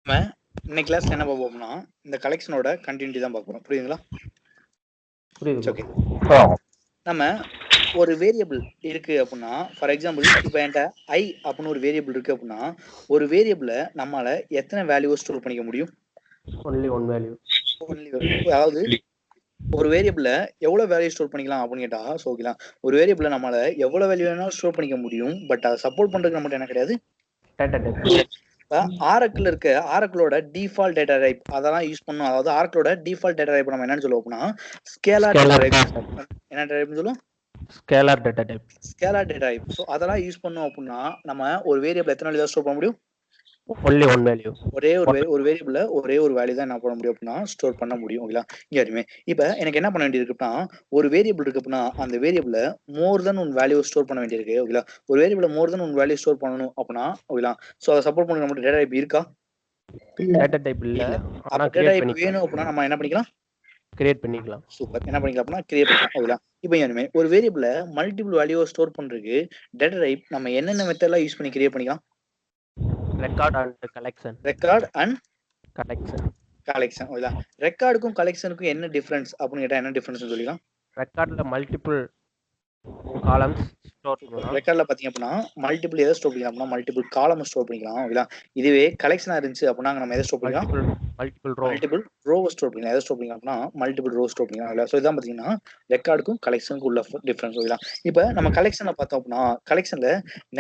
நம்ம இன்னைக்கு கிளாஸ்ல என்ன பார்ப்போம்னா இந்த கலெக்ஷனோட கண்டினியூட்டி தான் பார்ப்போம். புரியுதுங்களா? புரியுது. ஓகே. நம்ம ஒரு வேரியபிள் இருக்கு அப்படின்னா, ஃபார் எக்ஸாம்பிள் இப்போ என்கிட்ட ஐ அப்படின்னு ஒரு வேரியபிள் இருக்கு அப்படின்னா, ஒரு வேரியபிளை நம்மளால எத்தனை வேல்யூவை ஸ்டோர் பண்ணிக்க முடியும்? Only one value. அதாவது ஒரு வேரியபிளை எவ்வளவு வேல்யூ ஸ்டோர் பண்ணிக்கலாம் அப்படின்னு கேட்டா ஓகேங்களா, ஒரு வேரியபிளை நம்மளால எவ்வளவு வேல்யூ வேணாலும் ஸ்டோர் பண்ணிக்க முடியும். பட் அதை சப்போர்ட் பண்றதுக்கு நம்மகிட்ட என்ன கிடையாது? Data type. ஆரக்கிள் இருக்க ஆரக்கிளோட டிஃபால்ட் டேட்டா டைப் அதெல்லாம் யூஸ் பண்ணும். அதாவது ஆரக்கிளோட டிஃபால்ட் டேட்டா டைப் நம்ம என்னன்னு சொல்லுவோம் அப்படின்னா ஸ்கேலார் டேட்டா டைப். என்ன டைப்னு சொல்லுவோம்? Scalar data type. Scalar data type. So அதெல்லாம் யூஸ் பண்ணோம் அப்படின்னா நம்ம ஒரு வேரியபிள் எத்தனை வேல்யூ ஸ்டோர் பண்ண முடியும்? Only one value. ஒரே ஒரு வேரியபிள்ல ஒரே ஒரு வேல்யூ தான் என்ன பண்ண முடியும் அப்படின்னா ஸ்டோர் பண்ண முடியும். ஓகேங்களா? இங்க வருமே இப்போ எனக்கு என்ன பண்ண வேண்டியது இருக்குன்னா, ஒரு வேரியபிள் இருக்கு அப்படின்னா அந்த வேரியபிள மோர் தென் ஒன் வேல்யூ ஸ்டோர் பண்ண வேண்டியிருக்கு. ஓகேங்களா? ஒரு வேரியபிள மோர் தென் ஒன் வேல்யூ ஸ்டோர் பண்ணணும் அப்படின்னா ஓகேங்களா, ஸோ அதை சப்போர்ட் பண்ண நம்ம டேட்டா டைப் இருக்கா? டேட்டா டைப் இல்ல. அப்ப டேட்டா டைப் வேணும் அப்படின்னா நம்ம என்ன பண்ணிக்கலாம்? கிரியேட் பண்ணிக்கலாம். சூப்பர். என்ன பண்ணிக்கலாம் அப்படின்னா கிரியேட் பண்ணிக்கலாம். ஓகேங்களா? இப்போ இனிமே ஒரு வேரியபிள மல்டிபிள் வேல்யூவை ஸ்டோர் பண்றதுக்கு டேட்டா டைப் நம்ம என்னென்ன மெத்தட்லாம் யூஸ் பண்ணி கிரியேட் பண்ணிக்கலாம்? Record and collection. Record and collection. ஓகேங்களா? ரெக்கார்டுக்கும் கலெக்ஷனுக்கும் என்ன டிஃபரன்ஸ் அப்படின்னு கேட்டா என்ன டிஃபரன்ஸ் சொல்லிக்கலாம்? ரெக்கார்ட்ல மல்டிபிள் காலம்ஸ் ஸ்டோர் பண்ணலாம். ரெக்கார்ட்ல பாத்தீங்க அப்படின்னா மல்டிபிள் எதை ஸ்டோர் பண்ணிக்கலாம் அப்படின்னா மல்டிபிள் காலம் ஸ்டோர் பண்ணிக்கலாம். ஓகேங்களா? இதுவே கலெக்ஷனா இருந்துச்சு அப்படின்னா நம்ம எதை ஸ்டோர் பண்ணிக்கலாம்? மல்டிபிள் ரோ ஸ்டோர் பண்ணிக்கலாம். எதை ஸ்டோர் பண்ணிக்கலாம் அப்படின்னா மல்டிபிள் ரோ ஸ்டோர் பண்ணிக்கலாம். ஸோ இதான் பாத்தீங்கன்னா ரெக்கார்டுக்கும் கலெக்ஷனுக்கும் உள்ள டிஃபரன்ஸ். ஓகேங்களா? இப்போ நம்ம கலெக்ஷனை பார்த்தோம் அப்படின்னா கலெக்ஷன்ல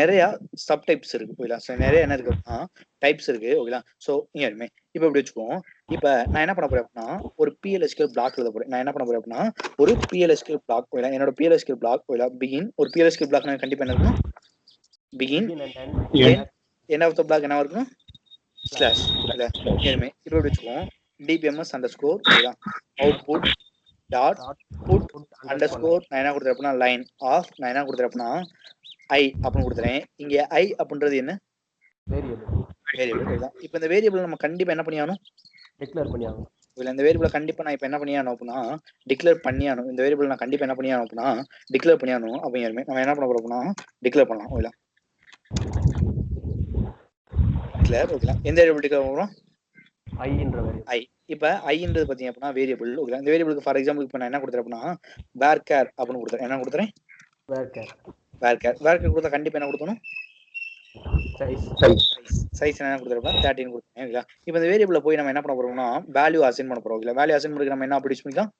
நிறைய சப் டைப்ஸ் இருக்கு. ஓகேங்களா? ஸோ நிறைய என்ன இருக்கு அப்படின்னா டைப்ஸ் இருக்கு. ஓகேங்களா? ஸோ இங்க இருமே இப்போ எப்படி வச்சுக்கோம். இப்போ நான் என்ன பண்ண போறேன் அப்படின்னா ஒரு PLSQL பிளாக் எழுத போறேன். நான் என்ன பண்ண போறேன் அப்படின்னா ஒரு PLSQL பிளாக். ஓகேங்களா? என்னோட PLSQL பிளாக் ஓகேங்களா பிகின் ஒரு PLSQL பிளாக் கண்டிப்பா என்ன இருக்கணும்? Begin end of the block என்னவா இருக்கணும்? ஸ்லாஷ். இல்ல இனிமே இப்போ எப்படி வச்சுக்கோம். DBMS underscore ஓகேங்களா அவுட்புட் டாட் புட் அண்டர்ஸ்கோர் நான் என்ன கொடுத்துறேன் அப்படின்னா லைன் ஆஃப் நான் என்ன கொடுத்துறேன் அப்படின்னா ஐ அப்படின்னு கொடுத்துறேன். இங்க ஐ அப்படின்றது என்ன? வேரியபிள். இப்போ இந்த வேரியபிள் நம்ம கண்டிப்பா என்ன பண்ணியாகணும்? டிக்ளேர் பண்ணியாகணும். இல்ல இந்த வேரியபிளை கண்டிப்பா நான் இப்போ என்ன பண்ணியாகணும் அப்படின்னா டிக்ளேர் பண்ணியாகணும். இந்த வேரியபிள் நான் கண்டிப்பா என்ன பண்ணியாகணும் அப்படின்னா டிக்ளேர் பண்ணியாகணும். அப்படிங்கிறமே நம்ம என்ன பண்ண போறோம் அப்படின்னா டிக்ளேர் பண்ணலாம். ஓகேங்களா? டிக்ளேர் ஓகேங்களா? எந்த வேரியபிள் டிக்ளேர் பண்ணுறோம்? ஐன்ற வேரியபிள். ஐ. இப்போ ஐன்றது பாத்தீங்க அப்படின்னா வேரியபிள். ஓகேங்களா? இந்த வேரியபிளுக்கு ஃபார் எக்ஸாம்பிள் இப்போ நான் என்ன கொடுத்துறேன் அப்படின்னா வேர்கேர் அப்படின்னு கொடுத்துறேன். என்ன கொடுத்துறேன்? வேர்கேர் கொடுத்தா கண்டிப்பா என்ன கொடுக்கணும்? சைஸ் என்ன கொடுத்துருப்பேன் 13 கொடுத்தேன். ஓகேங்களா? இப்போ இந்த வேரியபிள்ல போய் நம்ம என்ன பண்ண போறோம்னா வேல்யூ அசைன் பண்ண போறோம். ஓகேங்களா? வேல்யூ அசைன் பண்ணி நம்ம என்ன அப்டேட் பண்ணிக்கலாம்?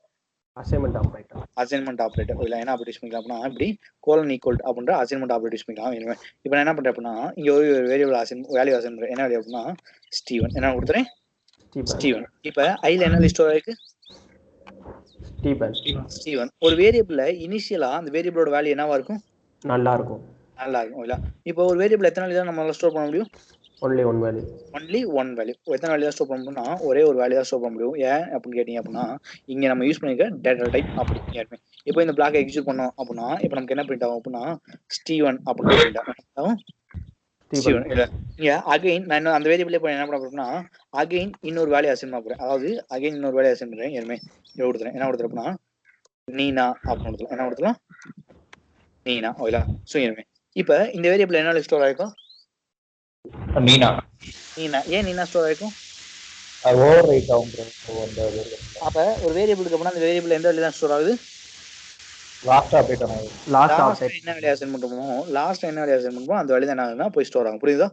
Assignment operator. ஓகேங்களா? என்ன அப்டேட் பண்ணிக்கலாம் அப்படின்னா இப்படி கோலன் ஈக்குவல் அப்படின்ற அசைன்மெண்ட் ஆபரேட் பண்ணிக்கலாம். இப்போ நான் என்ன பண்றேன் அப்படின்னா இங்க ஒரு வேரியபிள் வேல்யூ அசைன் பண்றேன். என்ன வேல்யூ அப்படின்னா ஸ்டீவன். என்ன கொடுத்துறேன்? ஸ்டீவன். இப்போ ஐல என்ன லிஸ்ட் இருக்கு? ஸ்டீவன். ஒரு வேரியபிள்ல இனிஷியலா அந்த வேரியபிளோட வேல்யூ என்னவா இருக்கும்? நல்லா இருக்கும். ஓகேங்களா? இப்போ ஒரு வேரியபிள் எத்தனை வேல்யூ தான் நம்ம ஸ்டோர் பண்ண முடியும்? Only one value. எத்தனை வேல்யூ தான் ஸ்டோர் பண்ண முடியும்னா ஒரே ஒரு வேல்யூ தான் ஸ்டோர் பண்ண முடியும். ஏன் அப்படின்னு கேட்டீங்க அப்படின்னா இங்க நம்ம யூஸ் பண்ணிக்க டேட்டா டைப் அப்படி. இப்போ இந்த பிளாக் எக்ஸிக்யூட் பண்ணோம் அப்படின்னா இப்போ நமக்கு என்ன பிரிண்ட் ஆகும் அப்படின்னா ஸ்டீவன் அப்படின்னு பிரிண்ட் ஆகும். ஸ்டீவன். இல்ல இங்க அகைன் நான் இன்னும் அந்த வேரியபிளே போய் என்ன பண்ண போறேன்னா அகைன் இன்னொரு வேல்யூ அசைன் பண்ண போறேன். அதாவது அகைன் இன்னொரு வேல்யூ அசைன் பண்றேன். என்ன கொடுத்துறேன் அப்படின்னா நீனா அப்படின்னு கொடுத்துலாம். என்ன கொடுத்துலாம்? நீனா. ஓகேங்களா? ஸோ இப்போ இந்த வேரியபிள் என்ன ஸ்டோர் ஆயிருக்கும்? நீனா. ஏன் நீனா ஸ்டோர் ஆயிருக்கும்? ஓவர் ரைட் ஆகும். அப்ப ஒரு வேரியபிளுக்கு அப்படின்னா அந்த வேரியபிள் எந்த வேல்யூ தான் ஸ்டோர் ஆகுது? லாஸ்ட் என்ன வேல்யூ அசைன் பண்றோமோ அந்த வேல்யூ தான் என்ன ஆகுதுன்னா போய் ஸ்டோர் ஆகும். புரியுதா?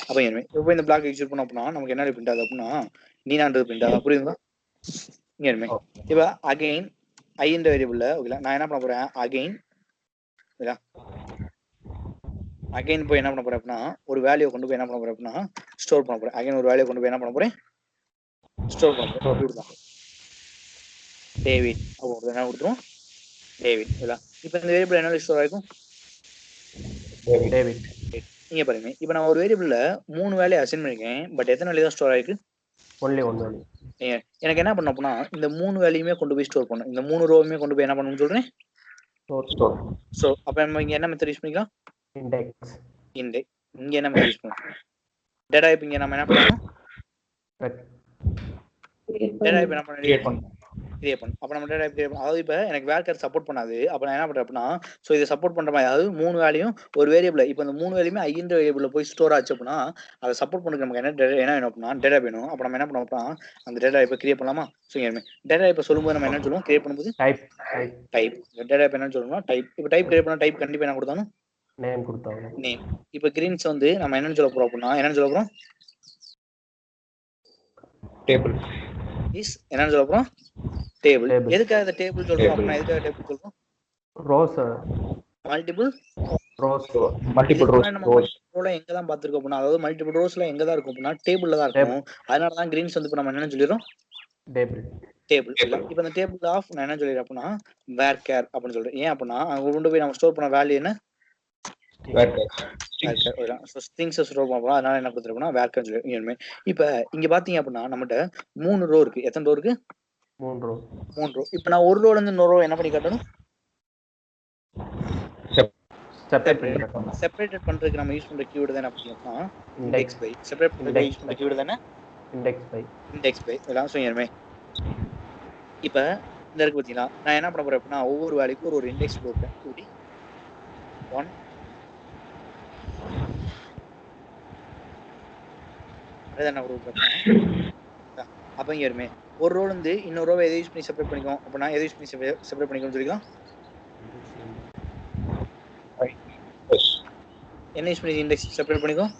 அப்ப இப்போ இந்த பிளாக் எக்ஸிக்யூட் பண்ணோம் அப்படின்னா நமக்கு என்ன பிரிண்ட் ஆகுது அப்படின்னா நீனான்றது பிரிண்ட் ஆகும். புரியுதுங்களா? இங்க இப்ப அகைன் ஐன்ற வேரியபிள்ல ஓகேங்களா நான் என்ன பண்ண போறேன் அகைன் போய் என்ன பண்ண போறேன் அப்படின்னா ஒரு வேல்யூ கொண்டு போய் என்ன பண்ண போறேன் அப்படின்னா ஸ்டோர் பண்ண போறேன். அகைன் ஒரு வேல்யூ கொண்டு போய் என்ன பண்ண போறேன்? ஸ்டோர் பண்ண போறேன். டேவிட் அப்போ என்ன கொடுத்துருவோம்? டேவிட். இப்போ இந்த வேரியபிள் என்ன ஸ்டோர் ஆயிருக்கும்? டேவிட். நீங்க பாருங்க இப்போ நான் ஒரு வேரியபிள்ல 3 வேல்யூ அசைன் பண்ணிருக்கேன். பட் எத்தனை வேல்யூ தான் ஸ்டோர் ஆயிருக்கு? Only one value. எனக்கு என்ன பண்ண அப்படின்னா இந்த 3 வேல்யூமே கொண்டு போய் ஸ்டோர் பண்ணணும். இந்த 3 ரோவுமே கொண்டு போய் என்ன பண்ணணும்னு சொல்றேன்? ஸ்டோர். சோ அப்ப நம்ம இங்க என்ன மெத்தட் யூஸ் பண்ணிக்கலாம்? இண்டெக்ஸ். இங்க என்ன மெத்தட் யூஸ் பண்ணலாம்? டேட்டா டைப் இங்க நம்ம என்ன பண்ணணும்? டேட்டா டைப் என்ன பண்ணணும்? கிரியேட் பண்ணும். அப்ப நம்ம டேட்டா டைப் கிரியேட் அதாவது இப்ப எனக்கு வேர்க்கர் சப்போர்ட் பண்ணாது. அப்ப நான் என்ன பண்றேன் அப்படின்னா இதை சப்போர்ட் பண்ற மாதிரி அதாவது 3 வேல்யூம் ஒரு வேரியபிள் இப்ப இந்த 3 வேல்யூமே ஐன்ற வேரியபிள்ல போய் ஸ்டோர் ஆச்சு அப்படின்னா அதை சப்போர்ட் பண்ண நமக்கு என்ன வேணும் அப்படின்னா டேட்டா வேணும். அப்ப நம்ம என்ன பண்ணோம் அப்படின்னா அந்த டேட்டா இப்ப கிரியேட் பண்ணலாமா? டேட்டா இப்ப சொல்லும்போது நம்ம என்ன சொல்லுவோம் கிரியேட் பண்ணும்போது டைப் டேட்டா இப்ப என்ன சொல்லணும்னா டைப். இப்ப டைப் கிரியேட் பண்ணா டைப் கண்டிப்பா என்ன கொடுத்தாலும் நேம். இப்ப கிரீன்ஸ் வந்து நம்ம என்னன்னு சொல்ல போறோம் அப்படின்னா என்னன்னு சொல்ல போறோம் டேபிள் என்னன்னு சொல்ல போறோம் டேபிள். எதுக்காக இந்த டேபிள் சொல்றோம் அப்படின்னா எதுக்காக டேபிள் சொல்றோம் ரோஸ் மல்டிபிள் ரோஸ் ரோல எங்க தான் பாத்துருக்கோம் அப்படின்னா அதாவது மல்டிபிள் ரோஸ்ல எங்க தான் இருக்கும் அப்படின்னா டேபிள்ல தான் இருக்கும். அதனால தான் கிரீன்ஸ் வந்து இப்ப நம்ம என்ன சொல்லிடுறோம் டேபிள். இப்ப இந்த டேபிள் ஆஃப் நான் என்ன சொல்லிடுறேன் அப்படின்னா வேர்க்கர் அப்படின்னு சொல்றேன். ஏன் அப்படின்னா அங்க கொண்டு போய் நம்ம ஸ்டோர் பண்ண வேல்யூ என்ன ஸ்ட்ரிங்ஸ் ஸ்டோர் பண்ணுவோம். அதனால என்ன கொடுத்துருக்கோம்னா வேர்க்கர் சொல்லி. இப்ப இங்க பாத்தீங்க அப்படின்னா நம்மகிட்ட 3 ரோ இருக்கு. எத்தனை ரோ இருக்கு? 3 ரோ. இப்ப நான் ஒரு ரோல இருந்து இன்னொரு ரோ என்ன பண்ணி காட்டணும்? செப்பரேட் பண்றதுக்கு நம்ம யூஸ் பண்ற கீவேர்ட் தான் என்ன அப்படின்னா இண்டெக்ஸ் பை. செப்பரேட் பண்றதுக்கு யூஸ் பண்ற கீவேர்ட் தானே இண்டெக்ஸ் பை. எல்லாம் சொல்லிடுமே. இப்ப இந்த இருக்கு பாத்தீங்களா நான் என்ன பண்ண போறேன் அப்படின்னா ஒவ்வொரு வேல்யூக்கும் ஒரு இண்டெக்ஸ் கொடுப்பேன். 1 அதான் அப்ப இங்க இருமே ஒரு ரோல் வந்து இன்னொரு ரோவை எதை யூஸ் பண்ணி செப்பரேட் பண்ணிக்கும் அப்படின்னா எதை யூஸ் பண்ணி செப்பரேட் பண்ணிக்கணும்னு சொல்லிக்கலாம். என்ன யூஸ் பண்ணி இண்டெக்ஸ் செப்பரேட் பண்ணிக்கும்?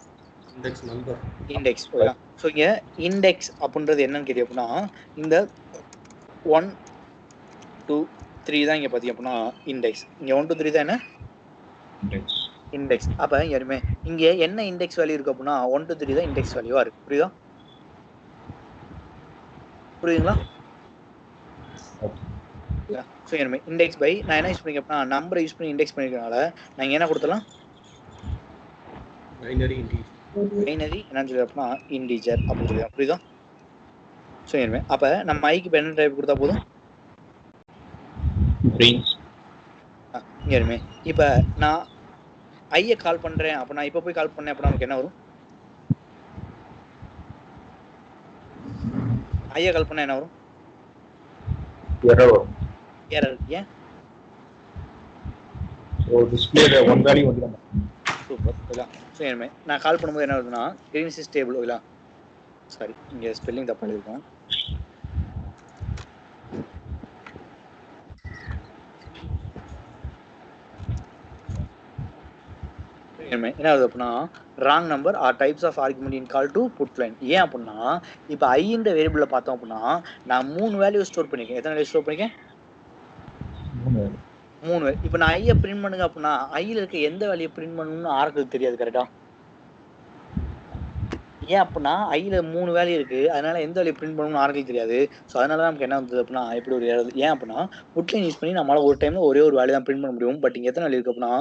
இண்டெக்ஸ். ஸோ இங்க இண்டெக்ஸ் அப்படின்றது என்னன்னு கேட்டீங்க அப்படின்னா இந்த 1 2 3 தான் இங்க பாத்தீங்க அப்படின்னா இண்டெக்ஸ். இங்க 1 2 3 தான் என்ன இண்டெக்ஸ். அப்ப யாருமே இங்க என்ன இண்டெக்ஸ் வேல்யூ இருக்கு அப்படின்னா 1 2 3 தான் இண்டெக்ஸ் வேல்யூவா இருக்கு. புரியுதுங்களா? ஸோ யாருமே இண்டெக்ஸ் பை நான் என்ன யூஸ் பண்ணிக்க அப்படின்னா நம்பரை யூஸ் பண்ணி இண்டெக்ஸ் பண்ணிக்கிறதுனால நான் என்ன கொடுத்தலாம் பைனரி என்னன்னு சொல்லி அப்படின்னா இன்டிஜர் அப்படின்னு சொல்லி. புரியுதா? ஸோ யாருமே அப்ப நம்ம ஐக்கு இப்போ என்ன டைப் கொடுத்தா போதும் யாருமே. இப்ப நான் ஐய கால் பண்றேன் அப்ப நான் இப்ப போய் கால் பண்ணேன் அப்படின்னா நமக்கு என்ன வரும்? ஐய கால் பண்ண என்ன வரும்? எரர். ஏன்? டிஸ்ப்ளேல ஒன் வேல்யூ வந்துடும். சூப்பர். சோ எனிமே நான் கால் பண்ணும்போது என்ன வருதுன்னா green is stable ஓகேங்களா? சாரி இங்க ஸ்பெல்லிங் தப்பா எழுதிருக்கோம். என்ன ஆகுது அப்படின்னா wrong number or types of argument in call to put line. ஏன் அப்படின்னா இப்போ ஐன்ற வேரியபிள்ல பார்த்தோம் அப்படின்னா நான் 3 வேல்யூ ஸ்டோர் பண்ணிருக்கேன். எத்தனை வேல்யூ ஸ்டோர் பண்ணிருக்கேன்? 3 வேல்யூ. இப்போ நான் ஐயை பிரிண்ட் பண்ணுங்க அப்படின்னா ஐல இருக்க எந்த வேல்யூ பிரிண்ட் பண்ணணும்னு ஆருக்கு தெரியாது. கரெக்டா? ஏன் அப்படின்னா ஐல 3 வேல்யூ இருக்கு. அதனால எந்த வேல்யூ பிரிண்ட் பண்ணணும்னு ஆருக்கு தெரியாது. ஸோ அதனால நமக்கு என்ன வந்தது அப்படின்னா எப்படி ஒரு ஏன் அப்படின்னா புட்லைன் யூஸ் பண்ணி நம்மளால ஒரு டைம்ல ஒரே ஒரு வேல்யூ தான் பிரிண்ட் பண்ண முடியும். பட் இங்க எத்தனை வேல்யூ இருக்கு அப்படின்னா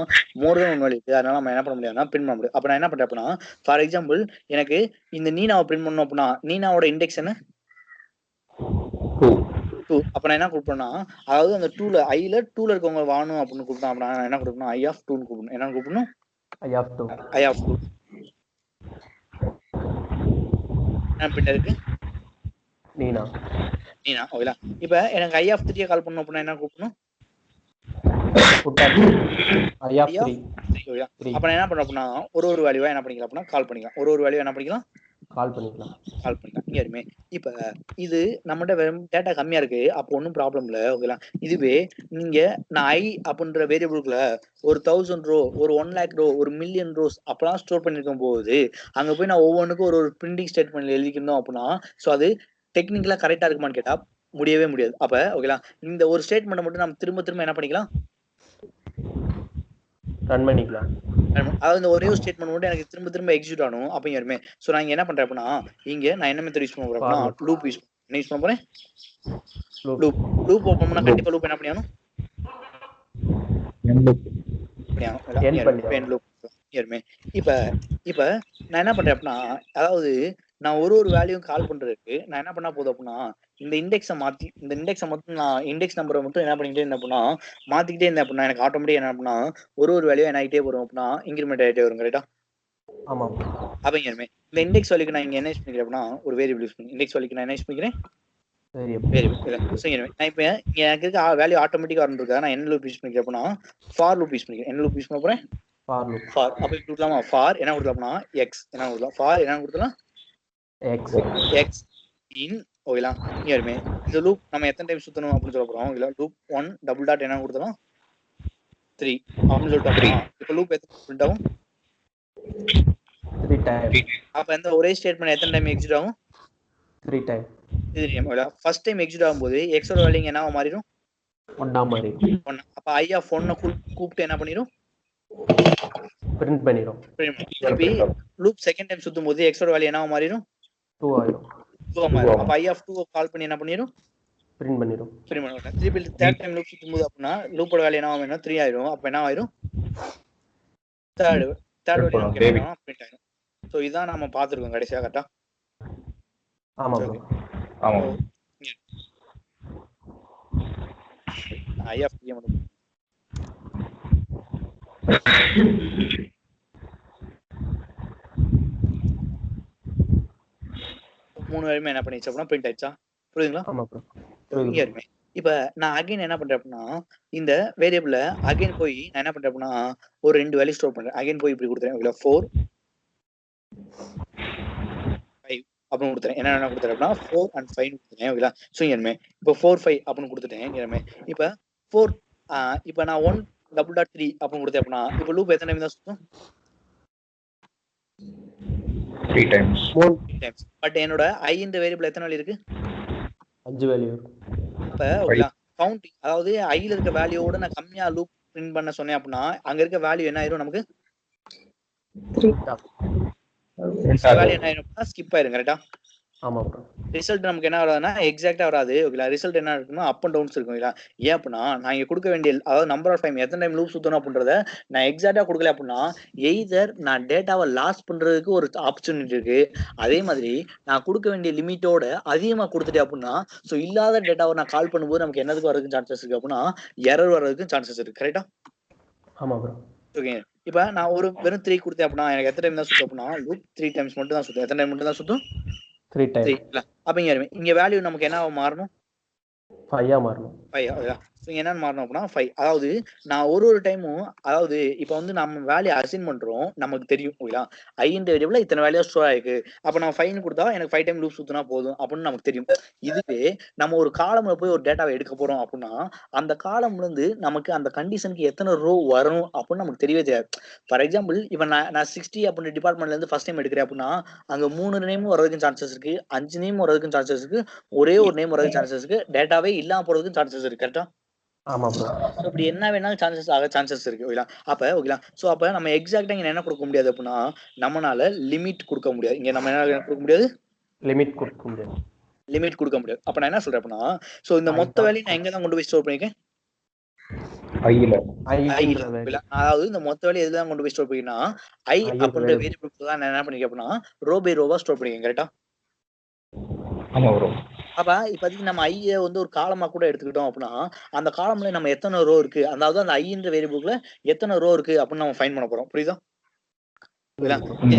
மோர் தென் 1 வேல்யூ இருக்கு. அதனால நம்ம என்ன பண்ண முடியாதுன்னா பிரிண்ட் பண்ண முடியும். அப்ப நான் என்ன பண்றேன் அப்படின்னா ஃபார் எக்ஸாம்பிள் எனக்கு இந்த நீனாவை பிரிண்ட் பண்ணணும் அப்படின்னா நீனாவோட இண்டெக்ஸ் என்ன? 2. அப்ப நான் என்ன கூப்பிட்டேன்னா அதாவது அந்த 2ல ஐல 2ல இருக்கவங்க வாணும் அப்படின்னு கூப்பிட்டேன். அப்படின்னா நான் என்ன கூப்பிடணும் ஐ ஆஃப் 2 கூப்பிடணும். என்ன கூப்பிடணும்? ஐ ஆஃப் 2. என்ன பின்ன இருக்கு? நீனா ஓகேங்களா? இப்ப எனக்கு ஐ ஆஃப் 3 கால் பண்ணணும் அப்படின்னா என்ன கூப்பிடணும்? ஐ ஆஃப் 3. அப்ப நான் என்ன பண்றேன் அப்படின்னா ஒரு வேல்யூவா என்ன பண்ணிக்கலாம் அப்படின்னா கால் பண்ணிக்கலாம். ஒரு வேல்யூ என்ன பண்ணிக்கலாம்? கால் பண்ணிக்கலாம். இங்க இருமே. இப்ப இது நம்மகிட்ட வெறும் டேட்டா கம்மியா இருக்கு. அப்போ ஒன்றும் ப்ராப்ளம் இல்லை. ஓகேங்களா? இதுவே நீங்க நான் ஐ அப்படின்ற வேரியபிளுக்குள்ள ஒரு 1000 ரோ ஒரு 1 lakh ரோ ஒரு மில்லியன் ரோஸ் அப்பெல்லாம் ஸ்டோர் பண்ணிருக்கும் போது அங்க போய் நான் ஒவ்வொன்றுக்கும் ஒரு பிரிண்டிங் ஸ்டேட்மெண்ட் எழுதிக்கணும் அப்படின்னா ஸோ அது டெக்னிக்கலா கரெக்டா இருக்குமான்னு கேட்டா முடியவே முடியாது. அப்ப ஓகேங்களா இந்த ஒரு ஸ்டேட்மெண்ட் மட்டும் நம்ம திரும்ப என்ன பண்ணிக்கலாம்? ரன் பண்ணிக்கலாம். அதாவது இந்த ஒரே ஒரு ஸ்டேட்மெண்ட் மட்டும் எனக்கு திரும்ப எக்ஸிக்யூட் ஆகணும். அப்ப யாருமே சோ நான் என்ன பண்றேன் அப்படின்னா இங்க நான் என்ன மெத்தட் யூஸ் பண்ண போறேன் அப்படின்னா லூப் யூஸ் பண்ண போறேன். லூப் ஓபன் பண்ணா கண்டிப்பா லூப் என்ன பண்ணியானும் என் லூப் யாருமே. இப்ப நான் என்ன பண்றேன் அப்படின்னா அதாவது நான் ஒரு வேல்யூ கால் பண்றதுக்கு நான் என்ன பண்ணா போதும் அப்படின்னா இந்த இண்டெக்ஸை மட்டும் நான் இண்டெக்ஸ் நம்பரை மட்டும் என்ன பண்ணிக்கிட்டே இருந்தேன் அப்படின்னா மாத்திக்கிட்டே இருந்தேன் அப்படின்னா எனக்கு ஆட்டோமேட்டிக் என்ன அப்படின்னா ஒரு வேல்யூ என்ன ஆகிட்டே வரும் அப்படின்னா இன்கிரிமெண்ட் ஆகிட்டே வரும். கரெக்டா? ஆமா. அப்ப இங்க இந்த இண்டெக்ஸ் வேல்யூக்கு நான் இங்க என்ன யூஸ் பண்ணிக்கிறேன் அப்படின்னா ஒரு வேரியபிள் யூஸ் பண்ணி இண்டெக்ஸ் வேல்யூக்கு நான் என்ன யூஸ் பண்ணிக்கிறேன்? வேரியபிள். சரி நான் இப்போ எனக்கு இருக்க வேல்யூ ஆட்டோமேட்டிக்கா வரணும்க்கா நான் என்ன லூப் யூஸ் பண்ணிக்கிறேன் அப்படின்னா ஃபார் லூப் யூஸ் பண்ணிக்கிறேன். என்ன லூப் யூஸ் பண்ண போறேன்? ஃபார். அப்ப இப்படி கொடுக்கலாமா? ஃபார் என்ன கொடுக்கலாம்னா எக்ஸ் என்ன கொடுக்கலாம்? ஃபார் என்ன கொடுக்கலாம்? எக்ஸ் இன் ஓகேலாம் இயர்மே. இந்த லூப் நம்ம எத்தனை டைம் சுத்தணும் அப்படின்னு சொல்ல போறோம். இல்ல லூப் 1 டபுள் டாட் என்ன கொடுத்தோம் 3 அப்படின்னு சொல்லிட்டு இப்போ லூப் எத்தனை பிரிண்ட் ஆகும்? 3 டைம். அப்ப இந்த ஒரே ஸ்டேட்மென்ட் எத்தனை டைம் எக்ஸிட் ஆகும்? 3 டைம். இது டைம். ஃபர்ஸ்ட் டைம் எக்ஸிட் ஆகும்போது x ஓட வேல்யூ என்னவா மாறிடும்? 1 ஆ மாறிடும். 1. அப்ப i ஆஃப் 1 கூப்பிட்டு என்ன பண்ணிரும்? பிரிண்ட் பண்ணிரும். திருப்பி லூப் செகண்ட் டைம் சுத்தும்போது x ஓட வேல்யூ என்னவா மாறிடும்? 2 ஆயிடும். 2 மாறிடும். அப்ப i ஆஃப் 2 கால் பண்ணி என்ன பண்ணிரும்? பிரிண்ட் பண்ணிரும். திருப்பி தேர்ட் டைம் லூப் சுத்தும்போது அப்படினா லூப்போட வேல்யூ என்னவா மாறிடும்? 3 ஆயிடும். அப்ப என்ன ஆயிடும்? தேர்ட் வேல்யூ பிரிண்ட் ஆயிடும். சோ இதான் நாம பாத்துறோம் கடைசியா கரெக்ட்டா? ஆமா ப்ரோ. ஆமா. i ஆஃப் t மட்டும் மூணு வேலையுமே என்ன பண்ணிச்சு அப்படின்னா பிரிண்ட் ஆயிடுச்சா? புரியுதுங்களா? ஆமா ப்ரோ. புரியுதுங்க. இப்ப நான் அகைன் என்ன பண்றேன் அப்படின்னா இந்த வேரியபிள்ல அகைன் போய் நான் என்ன பண்றேன் அப்படின்னா ஒரு 2 வேல்யூ ஸ்டோர் பண்றேன். அகைன் போய் இப்படி கொடுத்துறேன். 4 5 அப்படின்னு கொடுத்துறேன். என்ன கொடுத்துறேன் அப்படின்னா 4 and 5 கொடுத்துறேன். ஓகேங்களா? சுயன்மே இப்போ 4 5 அப்படின்னு கொடுத்துட்டேன். இப்ப 4 இப்ப நான் 1 டபுள் டாட் 3 அப்படின்னு கொடுத்தேன் அப்படின்னா இப்ப லூப் எத்தனை டைம் தான் சுத்தும்? 3 டைம்ஸ். பட் என்னோட i இந்த வேரியபிள் எத்தனை வேல்யூ இருக்கு? 5 வேல்யூ. அப்ப ஓகேங்களா கவுண்டிங் அதாவது i ல இருக்க வேல்யூவோட நான் கம்மியா லூப் பிரிண்ட் பண்ண சொன்னேன் அப்படின்னா அங்க இருக்க வேல்யூ என்ன ஆயிரும்? நமக்கு 3 வேல்யூ என்ன ஆயிரும்? ஸ்கிப் ஆயிரும். கரெக்ட்டா? ஆமா ப்ரோ. ரிசல்ட் நமக்கு என்ன வராதுன்னா எக்ஸாக்ட்டா வராது. ஓகேங்களா? ரிசல்ட் என்ன இருக்குன்னா அப் அண்ட் டவுன்ஸ் இருக்கும். இல்ல ஏன் அப்படின்னா நான் இங்க கொடுக்க வேண்டிய அதாவது நம்பர் ஆஃப் டைம் எத்தனை டைம் லூப் சுத்தணும் அப்படின்றத நான் எக்ஸாக்ட்டா கொடுக்கல அப்படின்னா எய்தர் நான் டேட்டாவை லாஸ் பண்றதுக்கு ஒரு ஆப்பர்ச்சுனிட்டி இருக்கு. அதே மாதிரி நான் கொடுக்க வேண்டிய லிமிட்டோட அதிகமா கொடுத்துட்டேன் அப்படின்னா சோ இல்லாத டேட்டாவை நான் கால் பண்ணும்போது நமக்கு என்னதுக்கு வரதுக்கு சான்சஸ் இருக்கு அப்படின்னா எரர் வர்றதுக்கு சான்சஸ் இருக்கு. கரெக்ட்டா? ஆமா ப்ரோ. ஓகே. இப்ப நான் ஒரு வெறும் 3 கொடுத்தேன் அப்படின்னா எனக்கு எத்தனை டைம் தான் சுத்தும் அப்படின்னா லூப் 3 டைம்ஸ் மட்டும் தான் சுத்தும். எத்தனை டைம் மட்டும் தான் சுத்தும்? 3 டைம். அப்ப இங்க வேல்யூ நமக்கு என்ன மாறணும்? 5 ஆ மாறணும். 5 என்னன்னு மாறணும் அப்படின்னா 5. அதாவது நான் ஒரு டைமும் அதாவது இப்ப வந்து நம்ம வேல்யூ அசைன் பண்றோம் நமக்கு தெரியும். ஓகேங்களா? i இந்த வேரியபிள்ல இத்தனை வேல்யூ ஸ்டோர் ஆயிருக்கு. அப்ப நான் 5 கொடுத்தா எனக்கு 5 டைம் லூப் சுத்தினா போதும் அப்படின்னு நமக்கு தெரியும். இதுவே நம்ம ஒரு காலம்ல போய் ஒரு டேட்டாவை எடுக்க போறோம் அப்படின்னா அந்த காலம்ல இருந்து நமக்கு அந்த கண்டிஷனுக்கு எத்தனை ரோ வரணும் அப்படின்னு நமக்கு தெரியவே தெரியாது. ஃபார் எக்ஸாம்பிள் இப்ப நான் 60 அப்படின்ற டிபார்ட்மெண்ட்ல இருந்து ஃபர்ஸ்ட் டைம் எடுக்கிறேன் அப்படின்னா அங்க 3 நேம் வரதுக்கு சான்சஸ் இருக்கு, 5 நேம் வரதுக்கு சான்சஸ் இருக்கு, ஒரே ஒரு நேம் வரதுக்கு சான்சஸ் இருக்கு, டேட்டாவே இல்லாம போறதுக்கு சான்சஸ் இருக்கு. கரெக்ட்டா? ஆமா ப்ரோ. அப்படி என்ன வேணாலும் சான்சஸ் ஆக சான்சஸ் இருக்கு. ஓகேங்களா? அப்ப ஓகேங்களா? சோ அப்ப நம்ம எக்ஸாக்ட்டா இங்க என்ன கொடுக்க முடியாது அப்படின்னா நம்மனால லிமிட் கொடுக்க முடியாது. இங்க நம்ம என்ன கொடுக்க முடியாது? லிமிட் கொடுக்க முடியாது. லிமிட் கொடுக்க முடியாது. அப்ப நான் என்ன சொல்றேன் அப்படின்னா சோ இந்த மொத்த வேல்யூ நான் எங்க தான் கொண்டு போய் ஸ்டோர் பண்ணிருக்கேன்? அதாவது இந்த மொத்த வேல்யூ எதுல தான் கொண்டு போய் ஸ்டோர் பண்ணினா i அப்படின்ற வேரியபிள் தான் நான் என்ன பண்ணிருக்கேன் அப்படின்னா ரோ பை ரோவா ஸ்டோர் பண்ணிருக்கேன். கரெக்ட்டா? ஆமா ப்ரோ. அப்ப இப்போதைக்கு நம்ம i வந்து ஒரு காலமா கூட எடுத்துக்கிட்டோம் அப்படின்னா அந்த காலம்ல நம்ம எத்தனை ரோ இருக்கு அதாவது அந்த i என்ற வேரியபிள்ல எத்தனை ரோ இருக்கு அப்படின்னு நம்ம ஃபைண்ட் பண்ண போறோம். புரியுதா?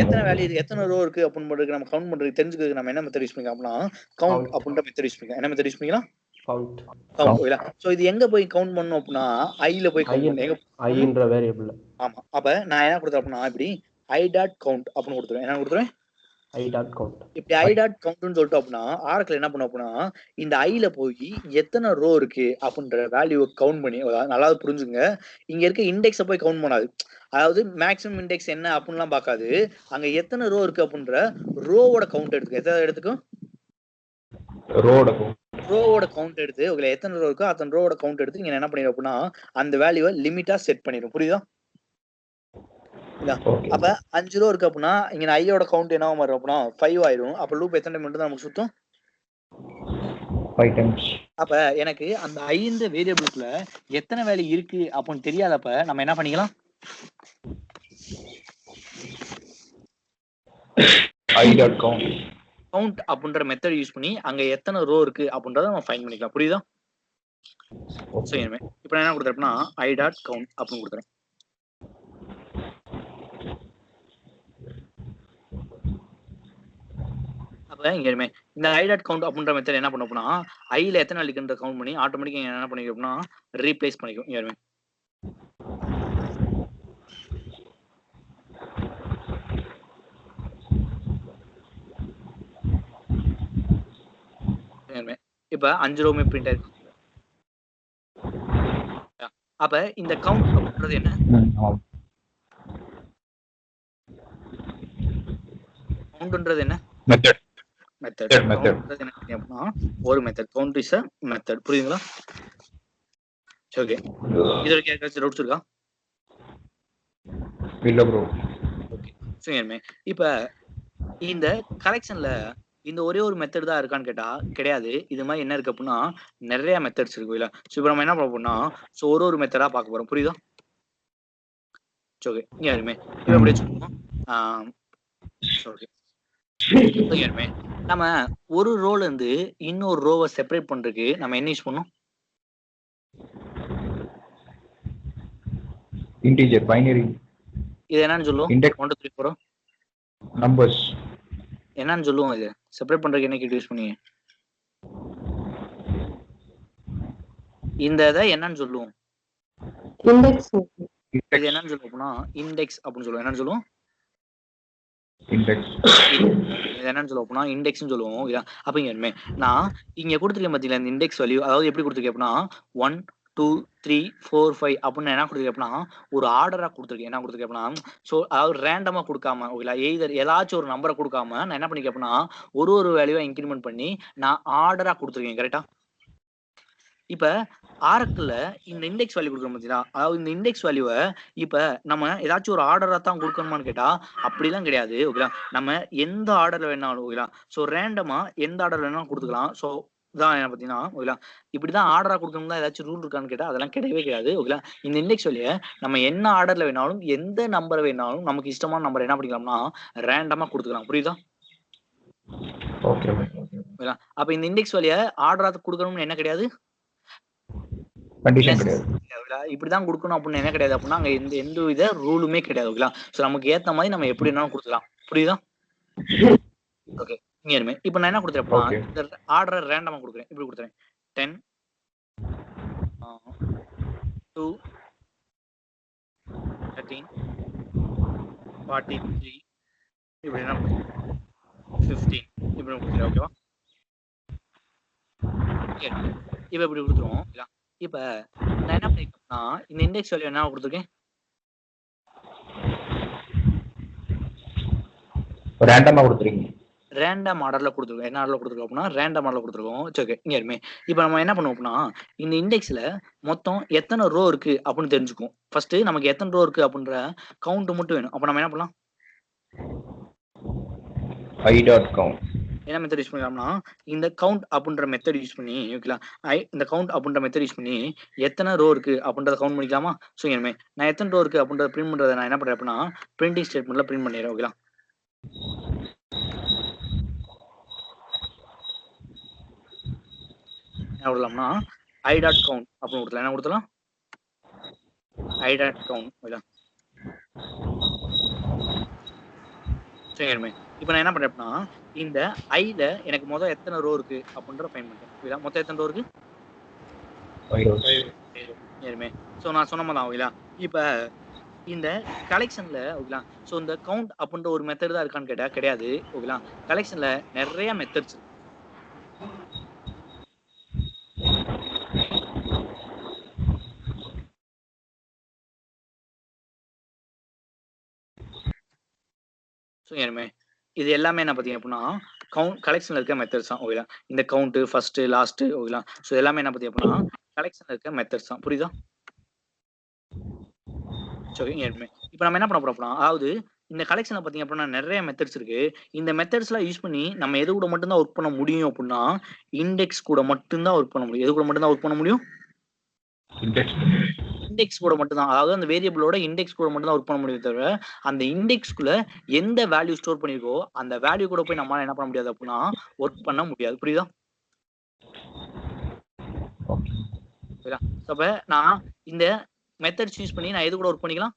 எத்தனை வேல்யூ இருக்கு எத்தனை ரோ இருக்கு அப்படின்னு நம்ம கவுண்ட் பண்றதுக்கு தெரிஞ்சுக்கிறதுக்கு நம்ம என்ன மெத்தட் யூஸ் பண்ணிக்கலாம் அப்படின்னா கவுண்ட் அப்படின்ற மெத்தட் யூஸ் பண்ணிக்கலாம். என்ன மெத்தட் யூஸ் பண்ணிக்கலாம்? கவுண்ட். சோ இது எங்க போய் கவுண்ட் பண்ணனும் அப்படின்னா i ல போய் கவுண்ட் பண்ணனும். i என்ற வேரியபிள்ல. ஆமா. அப்ப நான் என்ன கொடுத்தேன் அப்படின்னா இப்படி i.count அப்படின்னு கொடுத்துறேன். என்ன கொடுத்துறேன்? i.count. இப்படி i.countன்னு சொல்லிட்டு அப்படின்னா ஆரக்கிள் என்ன பண்ணும் அப்படின்னா இந்த i ல போய் எத்தனை ரோ இருக்கு அப்படின்ற வேல்யூவை கவுண்ட் பண்ணி நல்லா புரிஞ்சுங்க. இங்க இருக்க இண்டெக்ஸ போய் கவுண்ட் பண்ணாது. அதாவது மேக்ஸிமம் இண்டெக்ஸ் என்ன அப்படின்லாம் பார்க்காது. அங்க எத்தனை ரோ இருக்கு அப்படின்ற ரோவோட கவுண்ட் எடுத்துக்கும். எத்தனை எடுத்துக்கும்? ரோவோட கவுண்ட் எடுத்து உங்களை எத்தனை ரோ இருக்கோ அத்தனை ரோவோட கவுண்ட் எடுத்து நீங்க என்ன பண்ணிடும் அப்படின்னா அந்த வேல்யூவை லிமிட்டா செட் பண்ணிடும். புரியுதா? அப்ப 5 ரோ இருக்கு அப்படின்னா இங்க i யோட கவுண்ட் என்ன மாறும் அப்படின்னா 5 ஆயிரும். அப்ப லூப் எத்தனை டைம் மட்டும் தான் நமக்கு சுத்தும்? 5 டைம்ஸ். அப்ப எனக்கு அந்த i இந்த வேரியபிள்ல எத்தனை வேல்யூ இருக்கு அப்படின்னு தெரியாதப்ப நம்ம என்ன பண்ணிக்கலாம்? கவுண்ட் அப்படின்ற மெத்தட் யூஸ் பண்ணி அங்க எத்தனை ரோ இருக்கு அப்படின்றத நம்ம ஃபைண்ட் பண்ணிக்கலாம். புரியுதா? சோ இப்போ நான் என்ன கொடுத்தேன்னா i.count அப்படின்னு கொடுத்துறேன். அப்ப இங்க இருமே இந்த ஐ டாட் கவுண்ட் அப்படின்ற மெத்தட் என்ன பண்ண போனா ஐல எத்தனை இருக்குன்ற கவுண்ட் பண்ணி ஆட்டோமேட்டிக்கா என்ன பண்ணிக்கணும்னா ரீப்ளேஸ் பண்ணிக்கும். இங்க இருமே இப்ப 5 ரோமே பிரிண்ட் ஆயிருக்கு. அப்ப இந்த கவுண்ட் அப்படின்றது என்ன? கவுண்ட்ன்றது என்ன? மெத்தட். மெத்தட். கவுண்ட்ன்றது என்ன அப்படினா ஒரு method. Count is a method. புரியுதுங்களா? ஓகே. இதுல கேட்கற டவுட்ஸ் இருக்கா? இல்ல ப்ரோ. ஓகே. சரிமே. இப்ப இந்த கலெக்ஷன்ல இந்த ஒரே ஒரு மெத்தட் தான் இருக்கான்னு கேட்டா கிடையாது. இது மாதிரி என்ன இருக்கு அப்படின்னா நிறைய மெத்தட்ஸ் இருக்கு இல்ல. சோ இப்போ நம்ம என்ன பண்ண போறோம்னா சோ ஒரு மெத்தடா பார்க்க போறோம். புரியுதா? ஓகே. இங்க இருமே. இப்போ எப்படி சொல்லுவோம்? ஓகே. இருமே. நம்ம ஒரு ரோல இருந்து இன்னொரு ரோவை செப்பரேட் பண்றதுக்கு நம்ம என்ன யூஸ் பண்ணோம்? Integer binary. இது என்னன்னு சொல்லுவோம்? 1 2 3 4 நம்பர்ஸ். என்னன்னு சொல்லுவோம் இது? செப்பரேட் பண்றதுக்கு என்ன கீ யூஸ் பண்ணீங்க? இந்த இத என்னன்னு சொல்லுவோம்? இண்டெக்ஸ். இது என்னன்னு சொல்லுவோம்னா இண்டெக்ஸ் அப்படினு சொல்லுவோம். என்னன்னு சொல்லுவோம்? இண்டெக்ஸ். இது என்னன்னு சொல்லுவோம்னா இண்டெக்ஸ்னு சொல்லுவோம். அப்ப இங்க நான் இங்க கொடுத்துருக்கேன் பாத்தீங்களா இந்த இண்டெக்ஸ் வேல்யூ. அதாவது எப்படி கொடுத்துருக்கேன் அப்படின்னா 1 2 3 4 5 அப்படின்னு என்ன கொடுத்துருக்கேன் அப்படின்னா ஒரு ஆர்டரா கொடுத்துருக்கேன். என்ன கொடுத்துருக்கேன் அப்படின்னா ஸோ அதாவது ரேண்டமா கொடுக்காம ஓகேங்களா எய்தர் ஏதாச்சும் ஒரு நம்பரை கொடுக்காம நான் என்ன பண்ணிருக்கேன் அப்படின்னா ஒரு வேல்யூவா இன்க்ரிமெண்ட் பண்ணி நான் ஆர்டரா கொடுத்துருக்கேன். கரெக்டா? இப்ப ஆரக்கிள்ல இந்த இண்டெக்ஸ் வேல்யூ கொடுக்கணும் பார்த்தீங்களா? அதாவது இந்த இண்டெக்ஸ் வேல்யூவை இப்ப நம்ம ஏதாச்சும் ஒரு ஆர்டரா தான் கொடுக்கணுமான்னு கேட்டா அப்படிலாம் கிடையாது. ஓகேங்களா? நம்ம எந்த ஆர்டர்ல வேணாலும் ஓகேங்களா ஸோ ரேண்டமா எந்த ஆர்டர் வேணாலும் கொடுத்துக்கலாம். ஸோ இதான் என்ன பார்த்தீங்கன்னா ஓகேங்களா இப்படிதான் ஆர்டரா கொடுக்கணும் தான் ஏதாச்சும் ரூல் இருக்கான்னு கேட்டா அதெல்லாம் கிடையவே கிடையாது. ஓகேங்களா? இந்த இண்டெக்ஸ் வேல்யூ நம்ம என்ன ஆர்டர்ல வேணாலும் எந்த நம்பர் வேணாலும் நமக்கு இஷ்டமான நம்பர் என்ன பண்ணிக்கலாம்னா ரேண்டமா கொடுத்துக்கலாம். புரியுதா? ஓகே. ஓகேங்களா? அப்ப இந்த இண்டெக்ஸ் வேல்யூ ஆர்டரா கொடுக்கணும்னு என்ன கிடையாது? கண்டிஷன் கிடையாது. இப்படிதான் கொடுக்கணும் அப்படின்னு என்ன கிடையாது அப்படின்னா அங்க எந்த வித ரூலுமே கிடையாது. ஓகேங்களா? சோ நமக்கு ஏத்த மாதிரி நம்ம எப்படி வேணாலும் கொடுத்துக்கலாம். புரியுதா? ஓகே. இங்க இப்போ நான் என்ன கொடுத்துறேன் இந்த ஆர்டரை ரேண்டமா கொடுக்குறேன். இப்படி கொடுத்துறேன் 10 2 13 43 இப்படி என்ன 15 இப்படி கொடுத்துறேன். ஓகேவா? இப்போ இப்படி கொடுத்துருவோம். இப்ப நான் என்ன பண்ணிருக்கேன்னா இந்த இண்டெக்ஸ் வேல்யூ என்ன கொடுத்துருக்கேன்? ரேண்டமா கொடுத்துருக்கீங்க. ரேண்டம் ஆர்டர்ல கொடுத்துருக்கோம். என்ன ஆர்டர்ல கொடுத்துருக்கோம் அப்படின்னா ரேண்டம் ஆர்டர்ல கொடுத்துருக்கோம். ஓகே. இங்க இருமே இப்போ நம்ம என்ன பண்ணுவோம் அப்படின்னா இந்த இண்டெக்ஸ்ல மொத்தம் எத்தனை ரோ இருக்கு அப்படின்னு தெரிஞ்சுக்கும். ஃபர்ஸ்ட் நமக்கு எத்தனை ரோ இருக்கு அப்படின்ற கவுண்ட் மட்டும் வேணும். அப்ப நம்ம என்ன பண்ணலாம்? ஐ டாட் கவுண்ட் என்ன மெத்தட் யூஸ் பண்ணலாம்னா இந்த கவுண்ட் அப்படின்ற மெத்தட் யூஸ் பண்ணி ஓகேங்களா இந்த கவுண்ட் அப்படின்ற மெத்தட் யூஸ் பண்ணி எத்தனை ரோ இருக்கு அப்படின்றத கவுண்ட் பண்ணிக்கலாமா? ஸோ இனிமே நான் எத்தனை ரோ இருக்கு அப்படின்றத பிரிண்ட் பண்றதை நான் என்ன பண்றேன் அப்படின்னா பிரிண்டிங் ஸ்டேட்மெண்ட்ல பிரிண்ட் பண்ணிடுறேன். ஓகேங்களா? என்ன கொடுக்கலாம்னா ஐ டாட் கவுண்ட் அப்படின்னு கொடுக்கலாம். என்ன கொடுத்தலாம்? I dot count. ஓகேங்களா? சரிமே. இப்போ நான் என்ன பண்றேன் அப்படின்னா இந்த ஐல எனக்கு மொத்தம் எத்தனை ரோ இருக்கு அப்படின்ற ஃபைண்ட் பண்றேன். மொத்தம் எத்தனை ரோ இருக்கு? 5. ஸோ நான் சொன்ன மாதிரி ஓகேங்களா இப்போ இந்த கலெக்ஷன்ல ஓகேங்களா ஸோ இந்த கவுண்ட் அப்படின்ற ஒரு மெத்தட் தான் இருக்கான்னு கேட்டா கிடையாது. ஓகேங்களா? கலெக்ஷன்ல நிறைய மெத்தட்ஸ் இருக்கு. ஸோ இது எல்லாமே என்ன பார்த்தீங்க அப்படின்னா கவுண்ட் கலெக்ஷன்ல இருக்க மெத்தட்ஸ் தான். ஓகேங்களா? இந்த கவுண்ட் ஃபர்ஸ்ட் லாஸ்ட் ஓகேங்களா ஸோ எல்லாமே என்ன பார்த்தீங்க அப்படின்னா கலெக்ஷன்ல இருக்க மெத்தட்ஸ் தான். புரியுதா? இப்போ நம்ம என்ன பண்ண போறோம் அப்படின்னா அதாவது இந்த கலெக்ஷன்ல பார்த்தீங்க அப்படின்னா நிறைய மெத்தட்ஸ் இருக்கு. இந்த மெத்தட்ஸ்லாம் யூஸ் பண்ணி நம்ம எது கூட மட்டும்தான் ஒர்க் பண்ண முடியும் அப்படின்னா இண்டெக்ஸ் கூட மட்டும்தான் ஒர்க் பண்ண முடியும். எது கூட மட்டும்தான் ஒர்க் பண்ண முடியும்? இண்டெக்ஸ் கூட மட்டும் தான். அதாவது அந்த வேரியபிளோட இண்டெக்ஸ் கூட மட்டும் தான் ஒர்க் பண்ண முடியும். தவிர அந்த இண்டெக்ஸ்க்குள்ள எந்த வேல்யூ ஸ்டோர் பண்ணிருக்கோ அந்த வேல்யூ கூட போய் நம்மளால என்ன பண்ண முடியாது அப்படின்னா ஒர்க் பண்ண முடியாது. புரியுதா? அப்ப நான் இந்த மெத்தட்ஸ் யூஸ் பண்ணி நான் எது கூட ஒர்க் பண்ணிக்கலாம்?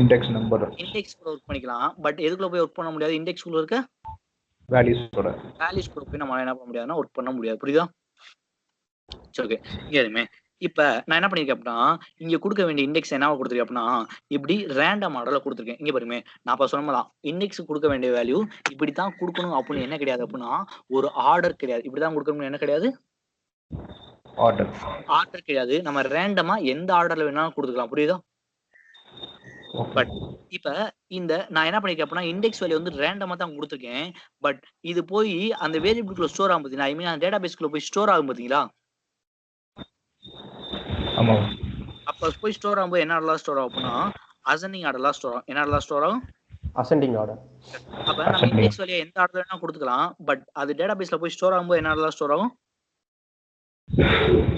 இண்டெக்ஸ் நம்பர் இண்டெக்ஸ் கூட ஒர்க் பண்ணிக்கலாம். பட் எதுக்குள்ள போய் ஒர்க் பண்ண முடியாது? இண்டெக்ஸ் குள்ள இருக்க வேல்யூஸ் கூட போய் நம்ம என்ன பண்ண முடியாதுன்னா ஒர்க் பண்ண முடியாது. புரியுதா? சரி, ஓகே. இங்கே இப்ப நான் என்ன பண்ணிருக்கேன் அப்படின்னா, இங்க கொடுக்க வேண்டிய இண்டெக்ஸ் என்னவா கொடுத்துருக்கேன் அப்படின்னா, இப்படி ரேண்டம் மாடல்ல கொடுத்துருக்கேன். இங்க பாருங்க, நான் இப்ப சொன்னதான் இண்டெக்ஸ் கொடுக்க வேண்டிய வேல்யூ இப்படித்தான் கொடுக்கணும் அப்படின்னு என்ன கிடையாது அப்படின்னா, ஒரு ஆர்டர் கிடையாது. இப்படிதான் கொடுக்கணும்னு என்ன கிடையாது, ஆர்டர் கிடையாது. நம்ம ரேண்டமா எந்த ஆர்டர்ல வேணாலும் கொடுத்துக்கலாம். புரியுதா? பட் இப்ப இந்த நான் என்ன பண்ணிருக்கேன் அப்படின்னா, இண்டெக்ஸ் வேல்யூ வந்து ரேண்டமா தான் கொடுத்துருக்கேன். பட் இது போய் அந்த வேரியபிள்குள்ள ஸ்டோர் ஆகும் பாத்தீங்களா, ஐ மீன் அந்த டேட்டா பேஸ்க்குள்ள போய் ஸ்டோர் ஆகும் பாத்தீங்களா. ஆமா. அப்ப போய் ஸ்டோர் ஆகும்போது என்ன ஆர்டர்ல ஸ்டோர் ஆகும் அப்படின்னா, அசெண்டிங் ஆர்டர்ல ஸ்டோர் ஆகும். என்ன ஆர்டர்ல ஸ்டோர் ஆகும்? Ascending order. அப்ப நம்ம இண்டெக்ஸ் வேல்யூ எந்த ஆர்டர்ல வேணா கொடுத்துக்கலாம். பட் அது டேட்டா பேஸ்ல போய் ஸ்டோர் ஆகும்போது என்ன ஆர்டர்ல ஸ்டோர் ஆகும்?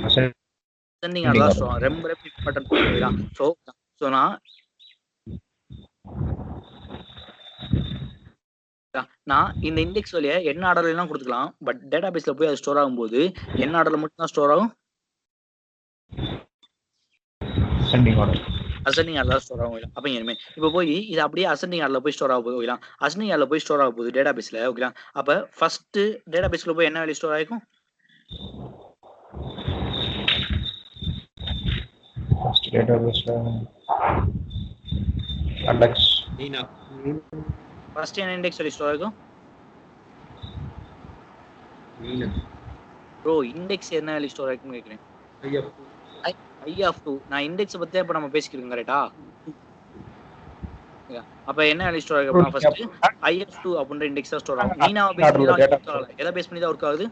அசெண்டிங் ஆர்டர்ல ஸ்டோர் ஆகும். ரொம்ப இம்பார்ட்டன்ட் பாயிண்ட். சோ நான் இந்த இண்டெக்ஸ் வேல்யூ என்ன ஆர்டர்ல வேணா கொடுத்துக்கலாம். பட் டேட்டா பேஸ்ல போய் அது ஸ்டோர் ஆகும்போது என்ன ஆர்டர்ல மட்டும் தான் ஸ்டோர் ஆகும்? அசெண்டிங் ஆர்டர்ல ஸ்டோர் ஆகும். அப்ப இனிமே இப்ப போய் இது அப்படியே அசெண்டிங் ஆர்டர்ல போய் ஸ்டோர் ஆக போகுது. ஓகேங்களா? அசெண்டிங் ஆர்டர்ல போய் ஸ்டோர் ஆக போகுது டேட்டா பேஸ்ல. ஓகேங்களா? அப்ப ஃபர்ஸ்ட் டேட்டா பேஸ்ல போய் என்ன வேல்யூ ஸ்டோர் ஆகும்? ஃபர்ஸ்ட் டேட்டா பேஸ்ல இண்டெக்ஸ் ஃபர்ஸ்ட் என்ன இண்டெக்ஸ் வேல்யூ ஸ்டோர் ஆகும்? ப்ரோ இண்டெக்ஸ் என்ன வேல்யூ ஸ்டோர் ஆகும்னு கேக்குறேன். I of 2. நான் இண்டெக்ஸ் பத்தி இப்ப நம்ம பேசிக்கிட்டு இருக்கோம். கரெக்ட்டா? அப்ப என்ன வேல்யூ ஸ்டோர் ஆகும் அப்படினா ஃபர்ஸ்ட் I of 2 அப்படிங்கற இண்டெக்ஸ் ஸ்டோர் ஆகும். நீனாவை பேஸ் பண்ணி தான் எதை பேஸ் பண்ணி தான் வர்க் ஆகுது?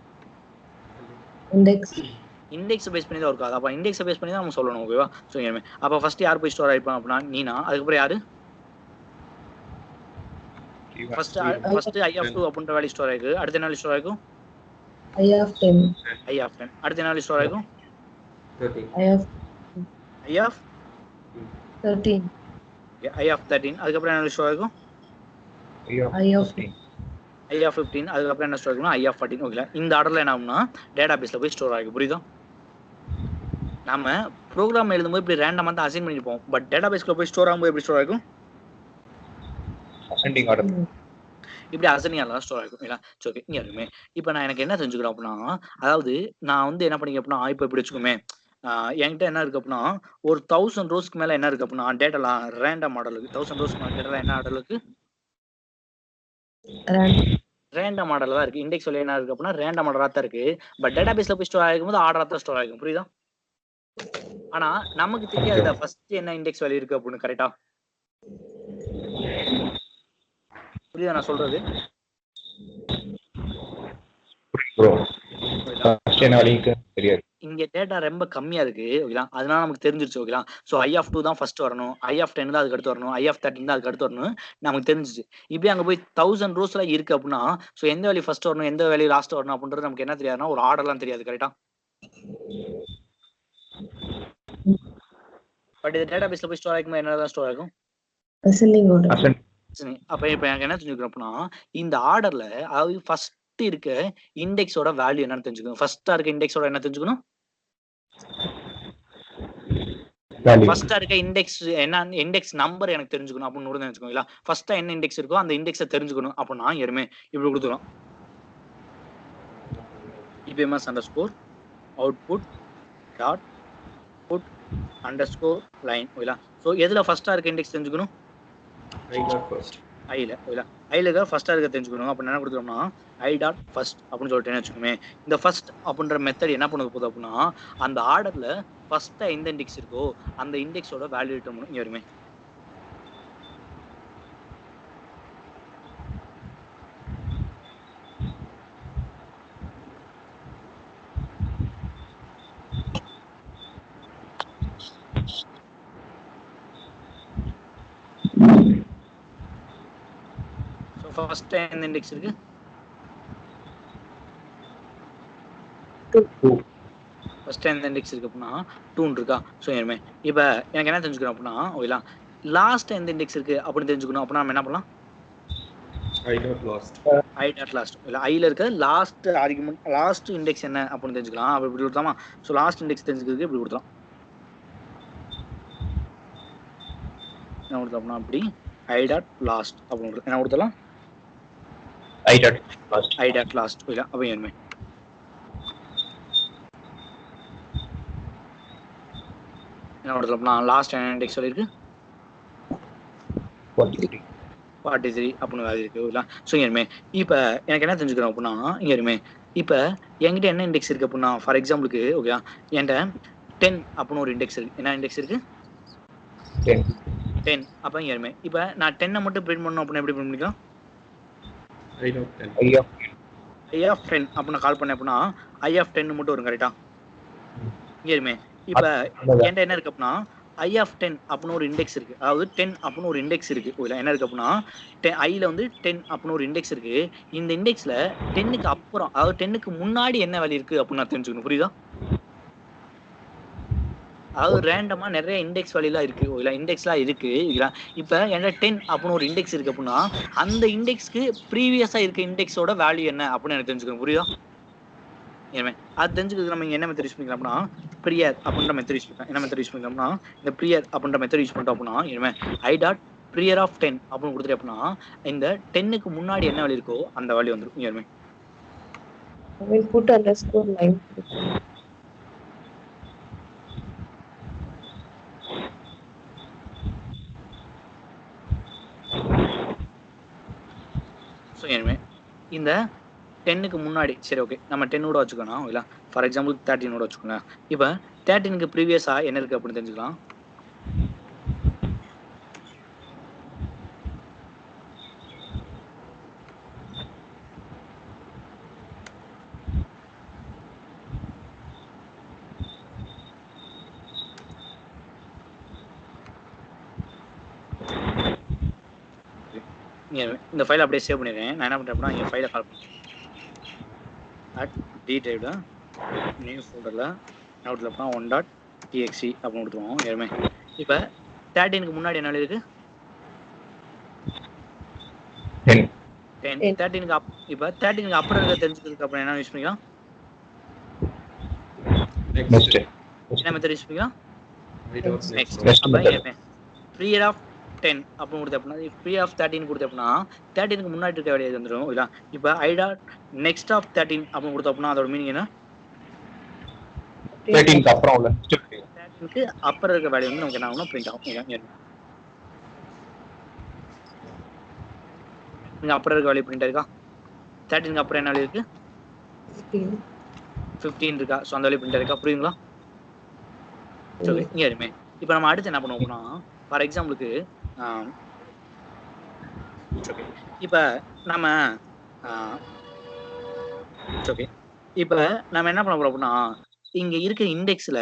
இண்டெக்ஸ் பேஸ் பண்ணி தான் வர்க் ஆகுது. அப்ப இண்டெக்ஸ் பேஸ் பண்ணி தான் நம்ம சொல்லணும். ஓகேவா? சோ இனிமே அப்ப ஃபர்ஸ்ட் யார் போய் ஸ்டோர் ஆயிப்பாங்க அப்படினா நீனா, அதுக்கு அப்புறம் யாரு? ஃபர்ஸ்ட் I of 2 அப்படிங்கற வேல்யூ ஸ்டோர் ஆயிருக்கு. அடுத்து என்ன வேல்யூ ஸ்டோர் ஆகும்? I of 10. அடுத்து என்ன வேல்யூ ஸ்டோர் ஆகும்? 13. I of 13. அதுக்கு அப்புறம் என்ன ஸ்டோர் ஆகும்? I of 15. அதுக்கு அப்புறம் என்ன ஸ்டோர் ஆகும்னா I of 14. ஓகேங்களா? இந்த ஆர்டர்ல என்ன ஆகும்னா டேட்டா பேஸ்ல போய் ஸ்டோர் ஆகும். புரியுதா? நாம ப்ரோக்ராம் எழுதும்போது இப்படி ரேண்டமா தான் அசைன் பண்ணிப்போம். பட் டேட்டா பேஸ்ல போய் ஸ்டோர் ஆகும்போது எப்படி ஸ்டோர் ஆகும்? Ascending order. இப்படி அசெண்டிங் ஆர்டர்ல ஸ்டோர் ஆகும். ஓகேங்களா? ஓகே. இங்க இருக்குமே இப்போ நான் எனக்கு என்ன தெரிஞ்சுக்கிறேன் அப்படின்னா, அதாவது நான் வந்து என்ன பண்ணிக்க அப்படின்னா, இப்போ இப்படி வச்சுக்கோமே, என்கிட்ட என்ன இருக்கு அப்படின்னா ஒரு 1000 ரோஸ்க்கு மேல என்ன இருக்கு அப்படின்னா டேட்டாலாம் ரேண்டம் மாடலுக்கு 1000 ரோஸ்க்கு மேல டேட்டாலாம் என்ன ஆர்டருக்கு ரேண்டம் மாடல் தான் இருக்கு. இண்டெக்ஸ் வேல்யூ என்ன இருக்கு அப்படின்னா ரேண்டம் மாடலா தான் இருக்கு. பட் டேட்டா பேஸ்ல போய் ஸ்டோர் ஆகும்போது ஆர்டரா தான் ஸ்டோர் ஆகும். புரியுதா? ஆனா நமக்கு தெரியாதுல ஃபர்ஸ்ட் என்ன இண்டெக்ஸ் வேல்யூ இருக்கு அப்படின்னு. கரெக்ட்டா? புரியுதா நான் சொல்றது? இங்க டேட்டா ரொம்ப கம்மியா இருக்கு. ஓகேங்களா? அதனால நமக்கு தெரிஞ்சிருச்சு. ஓகேங்களா? சோ I of 2 தான் ஃபர்ஸ்ட் வரணும். I of 10 தான் அதுக்கு அடுத்து வரணும். I of 13 தான் அதுக்கு அடுத்து வரணும். நமக்கு தெரிஞ்சிச்சு. இப்படி அங்க போய் 1000 ரோஸ்ல இருக்கு அப்படின்னா சோ எந்த வேல்யூ ஃபர்ஸ்ட் வரணும், எந்த வேல்யூ லாஸ்ட் வரணும் அப்படின்றது நமக்கு என்ன தெரியாதுன்னா ஒரு ஆர்டர்லாம் தெரியாது. கரெக்ட்டா? பட் இந்த டேட்டா பேஸ்ல போய் ஸ்டோர் ஆகும்போது என்னதான் ஸ்டோர் ஆகும்? ascending order. அப்ப இப்ப எனக்கு என்ன தெரிஞ்சுக்கணும் அப்படின்னா இந்த ஆர்டர்ல அதாவது ஃபர்ஸ்ட் இருக்க இண்டெக்ஸோட வேல்யூ என்னன்னு தெரிஞ்சுக்கணும். ஃபர்ஸ்டா இருக்க இண்டெக்ஸோட என்ன தெரிஞ்சுக்கணும்? ஃபர்ஸ்டா இருக்க இண்டெக்ஸ் என்ன இண்டெக்ஸ் நம்பர் எனக்கு தெரிஞ்சுக்கணும் அப்படின்னு ஒரு நினைச்சுக்கோங்களா. ஃபர்ஸ்டா என்ன இண்டெக்ஸ் இருக்கோ அந்த இண்டெக்ஸை தெரிஞ்சுக்கணும் அப்படின்னா யாருமே இப்படி கொடுத்துரும். IPMS underscore output dot put underscore line. ஓகேங்களா? சோ எதுல ஃபர்ஸ்டா இருக்க இண்டெக்ஸ் தெரிஞ்சுக்கணும்? ஐல. ஓகேங்களா? ஐல ஃபர்ஸ்டா இருக்க தெரிஞ்சுக்கணும். அப்ப என்ன கொடுத்துறோம்னா I dot first அப்படின்னு சொல்லிட்டு வச்சுக்கோமே. இந்த ஃபர்ஸ்ட் அப்படின்ற மெத்தட் என்ன பண்ண போகுது அப்படின்னா அந்த ஆர்டர்ல ஃபர்ஸ்டா எந்த இண்டெக்ஸ் இருக்கோ அந்த இண்டெக்ஸோட வேல்யூ ரிட்டர்ன் பண்ணும். இங்க வருமே ஃபர்ஸ்ட் எந்த இண்டெக்ஸ் இருக்கு? 2. ஃபர்ஸ்ட் எந்த இண்டெக்ஸ் இருக்கு அப்படின்னா 2 இருக்கா? சோ இனிமே இப்போ எனக்கு என்ன தெரிஞ்சுக்கணும் அப்படின்னா ஓகேங்களா லாஸ்ட் எந்த இண்டெக்ஸ் இருக்கு அப்படின்னு தெரிஞ்சுக்கணும். அப்படின்னா நம்ம என்ன பண்ணலாம்? I dot last. இல்ல ஐல இருக்க லாஸ்ட் ஆர்குமென்ட் லாஸ்ட் இண்டெக்ஸ் என்ன அப்படின்னு தெரிஞ்சுக்கலாம். அப்ப இப்படி கொடுத்தாமா. சோ லாஸ்ட் இண்டெக்ஸ் தெரிஞ்சுக்கிறதுக்கு இப்படி கொடுத்தலாம். என்ன கொடுத்தோம்னா அப்படி I dot last அப்படின்னு என்ன கொடுத்தலாம்? I dot last. I dot last இல்ல அப்ப ஏறுமே என்ன வருதுனா லாஸ்ட் இண்டெக்ஸ் சொல்லிருக்கு 43 அப்படின்னு வேல்யூ இருக்கு இல்ல சோ ஏறுமே இப்போ எனக்கு என்ன தெரிஞ்சுக்கணும் அப்படின்னா ஏறுமே இப்போ என்கிட்ட என்ன இண்டெக்ஸ் இருக்கு அப்படின்னா ஃபார் எக்ஸாம்பிளுக்கு ஓகே என்கிட்ட 10 அப்படின்னு ஒரு இண்டெக்ஸ் இருக்கு என்ன இண்டெக்ஸ் இருக்கு 10 அப்ப ஏறுமே இப்போ நான் 10 மட்டும் பிரிண்ட் பண்ணனும் அப்படினா எப்படி பிரிண்ட் பண்ணிக்கலாம் I of 10 அப்படினா கால் பண்ண அப்படினா I of 10 மட்டும் வரும் கரெக்ட்டா ஏறுமே இப்போ என்கிட்ட என்ன இருக்கு அப்படின்னா I of 10 அப்படின்னு ஒரு இண்டெக்ஸ் இருக்கு அதாவது 10 அப்படின்னு ஒரு இண்டெக்ஸ் இருக்கு ஓகே என்ன இருக்கு அப்படின்னா I ல வந்து 10 அப்படின்னு ஒரு இண்டெக்ஸ் இருக்கு இந்த இண்டெக்ஸ்ல 10க்கு அப்புறம் அதாவது 10க்கு முன்னாடி என்ன வேல்யூ இருக்கு அப்படின்னு நான் தெரிஞ்சுக்கணும் புரியுதா அதாவது ரேண்டமா நிறைய இண்டெக்ஸ் வேல்யூலாம் இருக்கு ஓகே இண்டெக்ஸ்லாம் இருக்கு இப்போ என்கிட்ட 10 அப்படின்னு ஒரு இண்டெக்ஸ் இருக்கு அப்படின்னா அந்த இண்டெக்ஸ்க்கு ப்ரீவியஸா இருக்க இண்டெக்ஸோட வேல்யூ என்ன அப்படின்னு எனக்கு தெரிஞ்சுக்கணும் புரியுதா ஏமே அது தெரிஞ்சுக்கிறதுக்கு நம்ம என்ன மெத்தட் யூஸ் பண்ணிக்கலாம் அப்படின்னா ப்ரியர் அப்படின்ற மெத்தட் யூஸ் பண்ணிக்கலாம் என்ன மெத்தட் யூஸ் பண்ணிக்கலாம்னா இந்த ப்ரியர் அப்படின்ற மெத்தட் யூஸ் பண்ணிட்டோம் அப்படின்னா ஏமே I டாட் ப்ரியர் ஆஃப் 10 அப்படின்னு கொடுத்துட்டு அப்படின்னா இந்த 10க்கு முன்னாடி என்ன வேல்யூ இருக்கோ அந்த வேல்யூ வந்துடும் ஏமே I will put underscore line. So ஏமே இந்த 10க்கு முன்னாடி சரி ஓகே நம்ம 10 ஓட வச்சுக்கணும் இல்ல ஃபார் எக்ஸாம்பிள் 13 ஓட வச்சுக்கோங்க இப்போ 13க்கு ப்ரீவியஸா என்ன இருக்கு அப்படின்னு தெரிஞ்சுக்கலாம் இந்த ஃபைலை அப்படியே சேவ் பண்ணிடுறேன் நான் என்ன பண்ணுறேன் அப்படின்னா இந்த ஃபைலை கால் பண்ணுறேன் d drive நியூ ஃபோல்டரில் அவுட்டில் அப்படின்னா 1.txt அப்படின்னு கொடுத்துருவோம் ஏறுமே இப்போ 13க்கு முன்னாடி என்ன இருக்கு 10 13க்கு இப்போ 13க்கு அப்புறம் இருக்க தெரிஞ்சுக்கிறதுக்கு அப்புறம் என்ன யூஸ் பண்ணிக்கலாம் என்ன மெத்தட் யூஸ் பண்ணிக்கலாம் நெக்ஸ்ட் அப்போ ஏறுமே ப்ரியர் ஆஃப் 10 அப்படின்னு கொடுத்து அப்படின்னா ஃப்ரீ ஆஃப் 13 கொடுத்து அப்படின்னா 13க்கு முன்னாடி இருக்க வேலையை வந்துடும் இல்லை இப்போ I டாட் நெக்ஸ்ட் ஆஃப் 13 அப்படின்னு கொடுத்த அப்படின்னா அதோட மீனிங் என்ன 13க்கு அப்புறம் உள்ள 13க்கு அப்புறம் இருக்க வேலையை வந்து நமக்கு என்ன ஆகும்னா பிரிண்ட் ஆகும் இங்கே அப்புறம் இருக்க வேலையை பிரிண்ட் இருக்கா 13க்கு அப்புறம் என்ன வேலையை இருக்கு 15 இருக்கா ஸோ அந்த வேலையை பிரிண்ட் இருக்கா புரியுங்களா சரி இங்கே இருமே இப்போ நம்ம அடுத்து என்ன பண்ணுவோம்னா ஃபார் எக்ஸாம்பிளுக்கு இப்போ நம்ம ஓகே இப்போ நம்ம என்ன பண்ண போறோம் அப்படின்னா இங்க இருக்க இண்டெக்ஸ்ல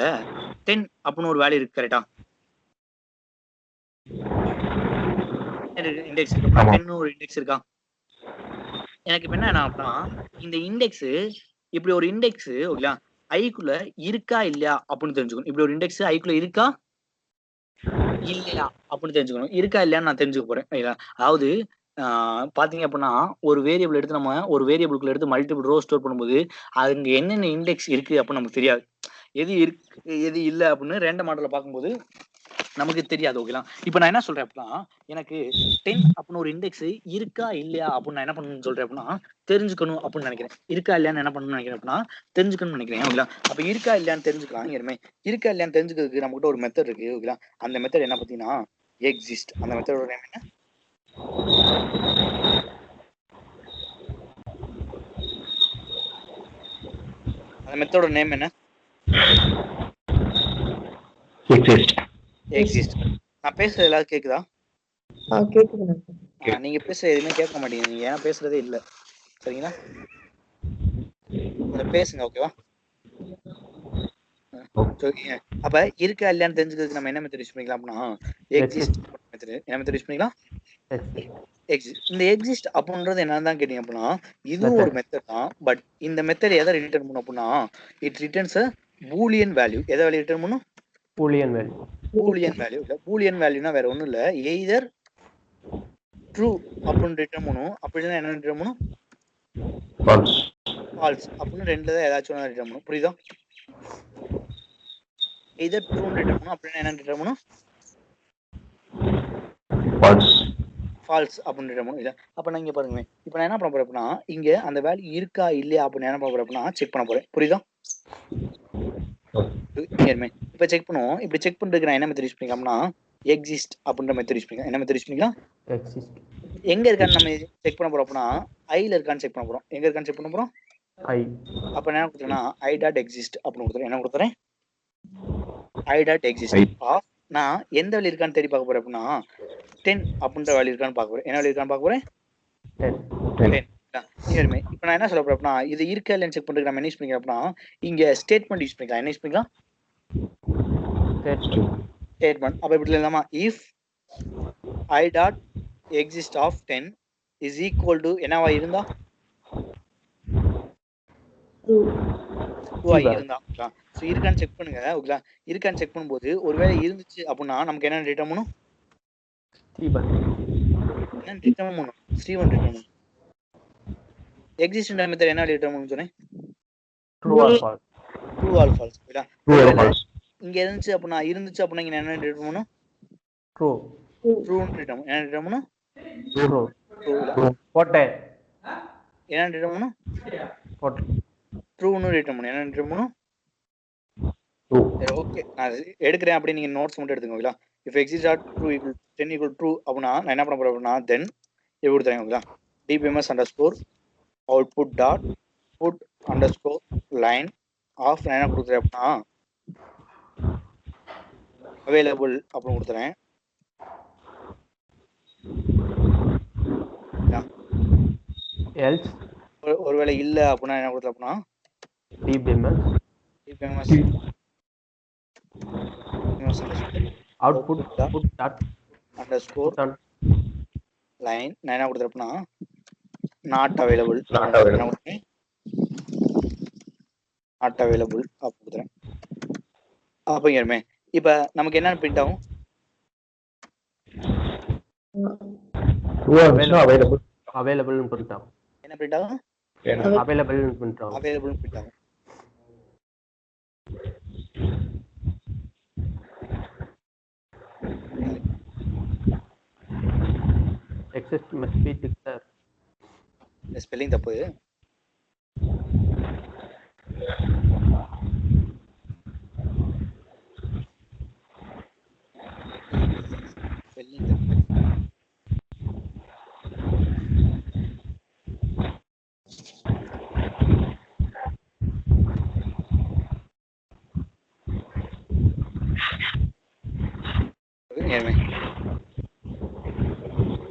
10 அப்படின்னு ஒரு வேல்யூ இருக்கு கரெக்டா இண்டெக்ஸ் இருக்கு 10 ஒரு இண்டெக்ஸ் இருக்கா எனக்கு இப்ப என்ன அப்படின்னா இந்த இண்டெக்ஸ் இப்படி ஒரு இண்டெக்ஸ் ஓகேங்களா ஐக்குள்ள இருக்கா இல்லையா அப்படின்னு தெரிஞ்சுக்கணும் இப்படி ஒரு இண்டெக்ஸ் ஐக்குள்ள இருக்கா இல்லையா அப்படின்னு தெரிஞ்சுக்கணும் இருக்கா இல்லையான்னு நான் தெரிஞ்சுக்க போறேன் அதாவது பாத்தீங்க அப்படின்னா ஒரு வேரியபிள் எடுத்து நம்ம ஒரு வேரியபிளுக்குள்ள எடுத்து மல்டிபிள் ரோ ஸ்டோர் பண்ணும்போது அங்க என்னென்ன இண்டெக்ஸ் இருக்கு அப்படின்னு நமக்கு தெரியாது எது இருக்கு எது இல்லை அப்படின்னு ரேண்டம் மாடல்ல பார்க்கும்போது நமக்கு தெரியாது ஓகேங்களா இப்போ நான் என்ன சொல்றேன் அப்படின்னா எனக்கு 10 அப்படின்னு ஒரு இண்டெக்ஸ் இருக்கா இல்லையா அப்படின்னு நான் என்ன பண்ணணும்னு சொல்றேன் அப்படின்னா தெரிஞ்சுக்கணும் அப்படின்னு நினைக்கிறேன் இருக்கா இல்லையான்னு என்ன பண்ணணும்னு நினைக்கிறேன் அப்படின்னா தெரிஞ்சுக்கணும்னு நினைக்கிறேன் ஓகேங்களா அப்ப இருக்கா இல்லையான்னு தெரிஞ்சுக்கலாம் இனிமே இருக்கா இல்லையான்னு தெரிஞ்சுக்கிறதுக்கு நம்ம கிட்ட ஒரு மெத்தட் இருக்கு ஓகேங்களா அந்த மெத்தட் என்ன பார்த்தீங்கன்னா எக்ஸிஸ்ட் அந்த மெத்தடோட நேம் என்ன அந்த மெத்தடோட நேம் என்ன எக்ஸிஸ்ட் நான் பேசுறது எல்லாரும் கேக்குதா கேக்குது நீங்க பேசுறது எதுவுமே கேட்க மாட்டீங்க நீங்க ஏன் பேசுறதே இல்ல சரிங்களா பேசுங்க ஓகேவா அப்ப இருக்கா இல்லையான்னு தெரிஞ்சுக்கிறதுக்கு நம்ம என்ன மெத்தட் யூஸ் பண்ணிக்கலாம் அப்படின்னா எக்ஸிஸ்ட் மெத்தட் என்ன மெத்தட் யூஸ் பண்ணிக்கலாம் எக்ஸிஸ்ட் இந்த எக்ஸிஸ்ட் அப்படின்றது என்னன்னு கேட்டீங்க அப்படின்னா இதுவும் ஒரு மெத்தட் தான் பட் இந்த மெத்தட் எதை ரிட்டர்ன் பண்ணும் அப்படின்னா இட் ரிட்டர்ன்ஸ் பூலியன் வேல்யூ எதை வேல்யூ ரிட்டர்ன் பண்ணும் பூலியன் வேல்யூ இல்ல பூலியன் வேல்யூனா வேற ஒண்ணும் இல்ல எய்தர் ட்ரூ அப்படின்னு ரிட்டர்ன் பண்ணும் அப்படின்னா என்ன ரிட்டர்ன் பண்ணும் ஃபால்ஸ் அப்படின்னு ரெண்டுல தான் ஏதாச்சும் ரிட்டர்ன் பண்ணும் புரியுதா எய்தர் ட்ரூ ரிட்டர்ன் பண்ணும் அப்படின்னா என்ன ரிட்டர்ன் பண்ணும் ஃபால்ஸ் அப்படின்னு ரிட்டர்ன் பண்ணும். அப்ப நான் இங்க பாருங்க, இப்ப நான் என்ன பண்ண போறேன் அப்படின்னா இங்க அந்த வேல்யூ இருக்கா இல்லையா அப்படின்னு என்ன பண்ண போறேன் அப்படின்னா செக் பண்ண போறேன். புரியுதா? இப்ப செக் பண்ணுவோம். இப்படி செக் பண்றதுக்கு நான் என்ன மெத்தட் யூஸ் பண்ணிக்கலாம்னா எக்ஸிஸ்ட் அப்படின்ற மெத்தட் யூஸ் பண்ணிக்கலாம். என்ன மெத்தட் யூஸ் பண்ணிக்கலாம்? எக்ஸிஸ்ட். எங்க இருக்கான்னு நம்ம செக் பண்ண போறோம் அப்படின்னா ஐல இருக்கான்னு செக் பண்ண போறோம். எங்க இருக்கான்னு செக் பண்ண போறோம்? ஐ. அப்ப என்ன கொடுத்துறேன்னா ஐ டாட் எக்ஸிஸ்ட் அப்படின்னு கொடுத்துறேன். என்ன கொடுத்துறேன்? ஐ டாட் எக்ஸிஸ்ட் ஆஃப் நான் எந்த வேல்யூ இருக்கான்னு தேடி பார்க்க போறேன் அப்படின்னா 10 அப்படின்ற வேல்யூ இருக்கான்னு பார்க்க போறேன். என்ன வேல்யூ இருக்கான்னு பார்க்க போறேன்? 10. இப்ப நான் என்ன சொல்ல போறேன் அப்படின்னா இது இருக்கா இல்லைன்னு செக் பண்றதுக்கு நம்ம என்ன யூஸ் பண்ணிக்கலாம் அப்படின்னா இங்க ஸ்டேட்மெண்ட் யூஸ் பண்ணிக்கலாம். என்ன யூஸ் பண்ணிக்கலாம்? ஸ்டேட்மெண்ட். அப்ப இப்படி இல்லாமா if I dot exist of 10 is equal to என்னவா இருந்தா இருந்தா சோ இருக்கான்னு செக் பண்ணுங்க. ஓகேங்களா? இருக்கான்னு செக் பண்ணும்போது ஒருவேளை இருந்துச்சு அப்படின்னா நமக்கு என்ன ரிட்டர்ன் பண்ணும்? என்ன ரிட்டர்ன் பண்ணும்? ஸ்டீவன் ரிட்டர்ன் பண்ணும். எக்ஸிஸ்டன்ட் மெத்தட் என்ன ரிட்டர்ன் பண்ணும் சொன்னேன்? True or false. True or false. ஓகேங்களா? இங்க இருந்துச்சு அப்படின்னா இங்க என்ன ரிட்டர்ன் பண்ணும்? ட்ரூ. ட்ரூன்னு ரிட்டர்ன் என்ன ரிட்டர்ன் பண்ணும்? ட்ரூ. போட்டேன். என்ன ரிட்டர்ன் பண்ணும்? போட்டேன். ட்ரூன்னு ரிட்டர்ன் பண்ணும். என்ன ரிட்டர்ன் பண்ணும்? ஓகே, நான் எடுக்கிறேன். அப்படி நீங்க நோட்ஸ் மட்டும் எடுத்துக்கோங்களா? If exist dot true equal 10 equal true அப்படின்னா நான் என்ன பண்ண போறேன் அப்படின்னா தென் இது கொடுத்துறேன். dbms underscore output dot put underscore line of நான் என்ன கொடுக்குறேன் அப்படின்னா அவைலபிள் அப்படின்னு கொடுத்துறேன். எல்ஸ் ஒருவேளை இல்ல அப்படின்னா என்ன கொடுத்தேன் அப்படின்னா dbms output dot underscore line நான் என்ன கொடுத்துறேன்னா not available அப்ப கொடுத்துறேன். அப்ப இப்ப நமக்கு என்ன பிரிண்ட் ஆகும்? available னு பிரிண்ட் ஆகும். என்ன பிரிண்ட் ஆகும்? available னு பிரிண்ட் ஆகும். available னு பிரிண்ட் ஆகும். exist must be declared. இந்த ஸ்பெல்லிங் தப்பு. ஸ்பெல்லிங் தப்பு.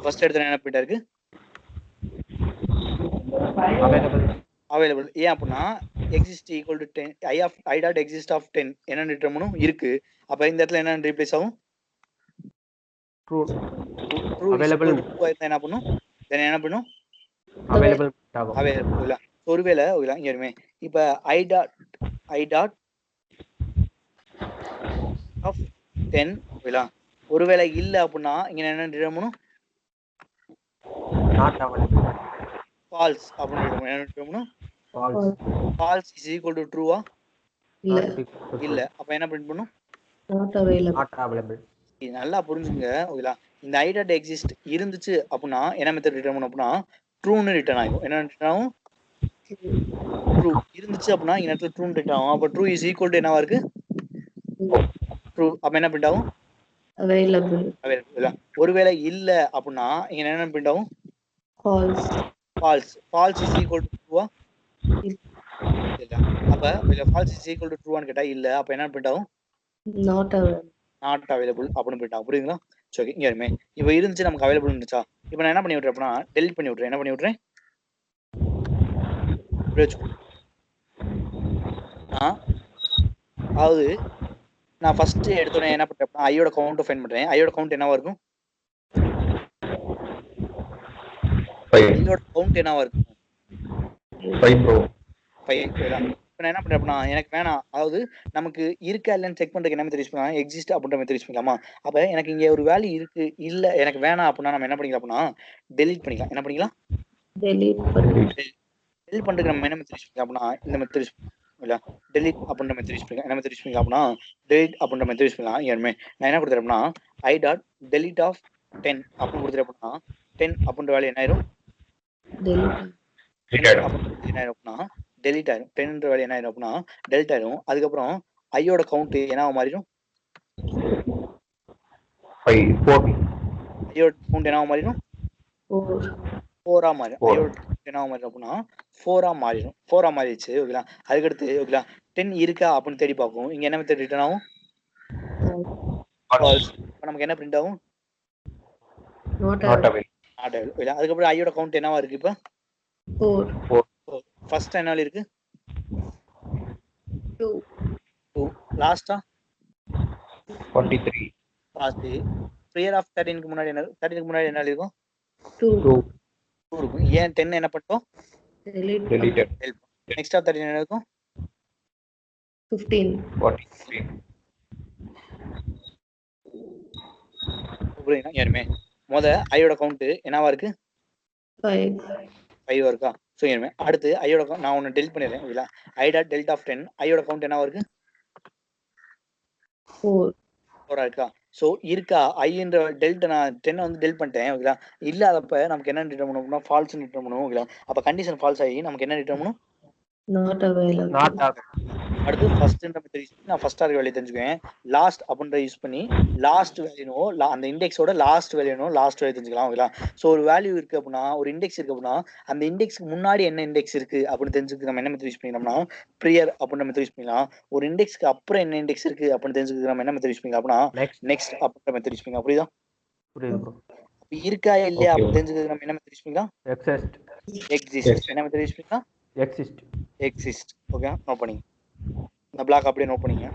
ஃபர்ஸ்ட் எடுத்து என்ன பிரிண்ட் இருக்கு? அவைலபிள். ஏன் அப்படின்னா exist equal to 10 I dot exist of 10 என்ன ரிட்டர்ன் பண்ணும்? இருக்கு. அப்ப இந்த இடத்துல என்ன ரீப்ளேஸ் ஆகும்? ட்ரூ. ட்ரூ அவைலபிள் என்ன பண்ணும்? தென் என்ன பண்ணும்? அவைலபிள் ஆகும். அவைலபிள். ஒருவேளை இங்க வருமே இப்ப ஐ டாட் ஆஃப் 10 ஒருவேளை இல்ல அப்படின்னா இங்க என்ன ரிட்டர்ன் பண்ணும்? not available. false அப்படின்னு என்ன ரிட்டர்ன் பண்ணும்? false is equal to true ஆ? இல்ல. அப்ப என்ன பிரிண்ட் பண்ணும்? not available. not available. நல்லா புரிஞ்சுங்க. ஓகேங்களா? இந்த ஐ டாட் எக்ஸிஸ்ட் இருந்துச்சு அப்படின்னா என்ன மெத்தட் ரிட்டர்ன் பண்ணும் அப்படின்னா ட்ரூன்னு ரிட்டர்ன் ஆகும். என்ன ரிட்டர்ன் ஆகும்? ட்ரூ. இருந்துச்சு அப்படின்னா இந்த இடத்துல ட்ரூன்னு ரிட்டர்ன் ஆகும். அப்ப ட்ரூ இஸ் ஈக்குவல் டு என்னவா இருக்கு? ட்ரூ. அப்ப என்ன பிரிண்ட் ஆகும்? available. ஒருவேளை இல்ல அப்படின்னா இங்க என்ன பிரிண்ட் ஆகும்? false is equal to true ஆ? இல்ல. அப்ப false is equal to true ஆன்னு கேட்டா இல்ல. அப்ப என்ன பிரிண்ட் ஆகும்? not available அப்படின்னு பிரிண்ட் ஆகும். புரியுதுங்களா? சரி, இங்க இருமே இப்போ இருந்துச்சு நமக்கு அவைலபிள் இருந்துச்சா? இப்போ நான் என்ன பண்ணி விட்டுறேன் அப்படின்னா டெலிட் பண்ணி விட்டுறேன். என்ன பண்ணி விட்டுறேன்? அதாவது நான் ஃபர்ஸ்ட் எடுத்தோடனே என்ன பண்றேன் அப்படின்னா ஐயோட கவுண்ட் ஃபைண்ட் பண்றேன். ஐயோட கவுண்ட் என்னவா இருக்கும்? ஐயோட கவுண்ட் என்னவா இருக்கும்? 5 bro. 5. இப்போ நான் என்ன பண்றேன் அப்படின்னா எனக்கு வேணாம். அதாவது நமக்கு இருக்கா இல்லைன்னு செக் பண்றதுக்கு என்ன மெத்தட் யூஸ் பண்ணலாம்? எக்ஸிஸ்ட் அப்படின்ற மெத்தட் யூஸ் பண்ணிக்கலாமா? அப்ப எனக்கு இங்க ஒரு வேல்யூ இருக்கு இல்ல எனக்கு வேணாம் அப்படின்னா நம்ம என்ன பண்ணிக்கலாம் அப்படின்னா டெலிட் பண்ணிக்கலாம். என்ன பண்ணிக்கலாம்? டெலிட் பண்றதுக்கு நம்ம என்ன மெத்தட் யூஸ் பண்ணிக்கலாம் அப்படின்னா இந்த மெத்தட் யூஸ் இல்ல டெலிட் அப்படின்ற மெத்தட் யூஸ் பண்ணிக்கலாம். என்ன மெத்தட் யூஸ் பண்ணிக்கலாம் அப்படின்னா டெலிட் அப்படின்ற மெத்தட் யூஸ் பண்ணலாம். ஏற்கனவே நான் என்ன கொடுத்துறேன் அப்படின்னா ஐ டாட் டெலிட் ஆஃப் 10 அப்படின்னு கொடுத்துறேன் அப்படின்னா 10 அப்படின்ற வேல்யூ என்ன ஆயிரும் delete என்ன ஆயிரும் அப்படின்னா டெலிட் ஆயிரும். 10ன்ற வேல்யூ என்ன ஆயிரும் அப்படின்னா டெலிட் ஆயிரும். அதுக்கப்புறம் ஐயோட கவுண்ட் என்னவா மாறிடும்? 5 4 ஐயோட கவுண்ட் என்னவா மாறிடும்? 4 மாறிடும். ஐயோட என்னவா மாறிடும் அப்படின்னா 4 மாறிடும். 4 மாறிடுச்சு. ஓகேங்களா? அதுக்கடுத்து ஓகேங்களா 10 இருக்கா அப்படின்னு தேடி பார்ப்போம். இங்க என்ன மெத்தட் ரிட்டர்ன் ஆகும்? ஃபால்ஸ். இப்போ நமக்கு என்ன பிரிண்ட் ஆகும்? not available. அதுக்கப்புறம் ஐயோட கவுண்ட் என்னவா இருக்கு? இப்போ 4 ஃபர்ஸ்ட் என்ன இருக்கு? 2 லாஸ்டா 43 லாஸ்ட். ப்ரியர் ஆஃப் 13க்கு முன்னாடி என்ன 13க்கு முன்னாடி என்ன இருக்கும்? 2 இருக்கும். ஏன் 10 என்ன பண்ணிட்டோம்? deleted. நெக்ஸ்ட் ஆஃப் 13 என்ன இருக்கும்? 15 43 புரியுதா? ஏனுமே முத ஐயோட கவுண்ட் என்னவா இருக்கு? 5 இருக்கா? ஸோ ஏனுமே அடுத்து ஐயோட நான் ஒன்று டெலிட் பண்ணிடுறேன். ஓகேங்களா? ஐ டாட் டெல்ட் ஆஃப் 10 ஐயோட கவுண்ட் என்னவா இருக்கு? 4 இருக்கா? ஸோ இருக்கா ஐன்ற டெல்ட் நான் 10 வந்து டெல்ட் பண்ணிட்டேன். ஓகேங்களா? இல்லாதப்ப நமக்கு என்ன ரிட்டர்ன் பண்ணணும்னா ஃபால்ஸ் ரிட்டர்ன் பண்ணுவோம். ஓகேங்களா? அப்போ கண்டிஷன் ஃபால்ஸ் ஆகி நமக்கு என்ன ரிட்டர்ன் பண்ணும்? not available அடுத்து ஃபர்ஸ்ட்ன்ற மெத்தட் யூஸ் பண்ணி நான் ஃபர்ஸ்ட் ஆர்க் வேல்யூ தெரிஞ்சுக்குவேன். லாஸ்ட் அப்படின்ற யூஸ் பண்ணி லாஸ்ட் வேல்யூனோ அந்த இண்டெக்ஸோட லாஸ்ட் வேல்யூனோ லாஸ்ட் வேல்யூ தெரிஞ்சுக்கலாம். ஓகேங்களா? ஸோ ஒரு வேல்யூ இருக்கு அப்படின்னா ஒரு இண்டெக்ஸ் இருக்கு அப்படின்னா அந்த இண்டெக்ஸ்க்கு முன்னாடி என்ன இண்டெக்ஸ் இருக்கு அப்படின்னு தெரிஞ்சுக்க நம்ம என்ன மெத்தட் யூஸ் பண்ணிக்கலாம்னா ப்ரியர் அப்படின்ற மெத்தட் யூஸ் பண்ணிக்கலாம். ஒரு இண்டெக்ஸ்க்கு அப்புறம் என்ன இண்டெக்ஸ் இருக்கு அப்படின்னு தெரிஞ்சுக்க நம்ம என்ன மெத்தட் யூஸ் பண்ணிக்கலாம் அப்படின்னா நெக்ஸ்ட் அப்படின்ற மெத்தட் யூஸ் பண்ணிக்கலாம். புரியுதா? புரியுது ப்ரோ. இருக்கா இல்லையா அப்படின்னு தெரிஞ்சுக்க நம்ம என்ன மெத்தட் யூஸ் பண்ணிக்கலாம்? எக்ஸிஸ்ட். என்ன மெத்தட் யூஸ் பண்ணிக்கலாம்? எக்ஸிஸ்ட். ஓகே, நோட் பண்ணிங்க. இந்த பிளாக் அப்படியே நோட் பண்ணிங்க.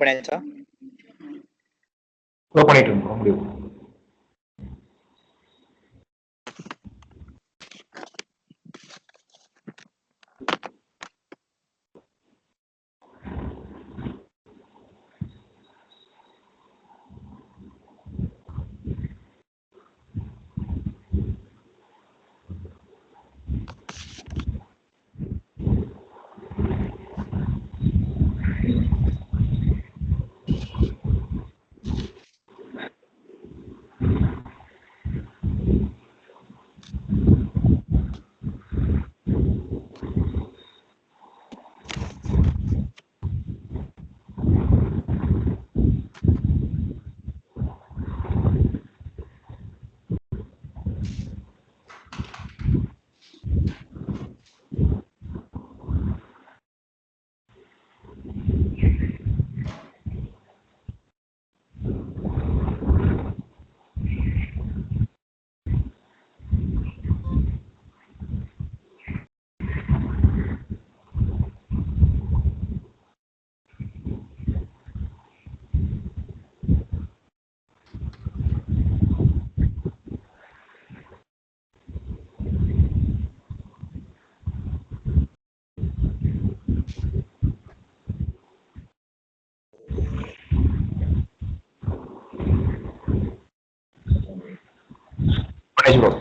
பண்ணியாச்சா? பண்ணிட்டு இருக்கோம் முடியும். ப்ரோ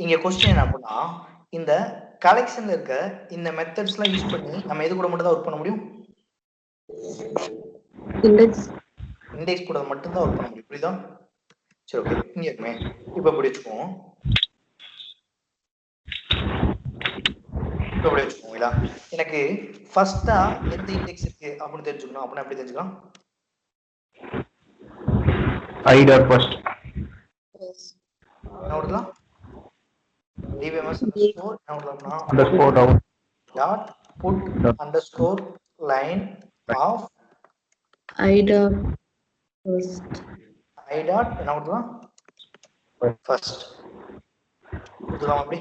இங்க क्वेश्चन என்ன அப்படின்னா, இந்த கலெக்ஷன்ல இருக்க இந்த மெத்தட்ஸ்லாம் யூஸ் பண்ணி நம்ம எது கூட மட்டும் தான் ஒர்க் பண்ண முடியும்? இண்டெக்ஸ் கூட மட்டும் தான் ஒர்க் பண்ண முடியும். புரியுதா? சரி ஓகே. இங்க இருக்குமே. இப்போ இப்படி வச்சுக்குவோம். இப்போ இப்படி வச்சுக்குவோங்களா? எனக்கு ஃபர்ஸ்டா எந்த இண்டெக்ஸ் இருக்கு அப்படின்னு தெரிஞ்சுக்கணும். அப்படின்னா எப்படி தெரிஞ்சுக்கலாம்? I dot first. நோட்லாம் dbms underscore down dot put underscore line of I dot first. I dot நோட்லாம் first. இதுதான் அப்படி.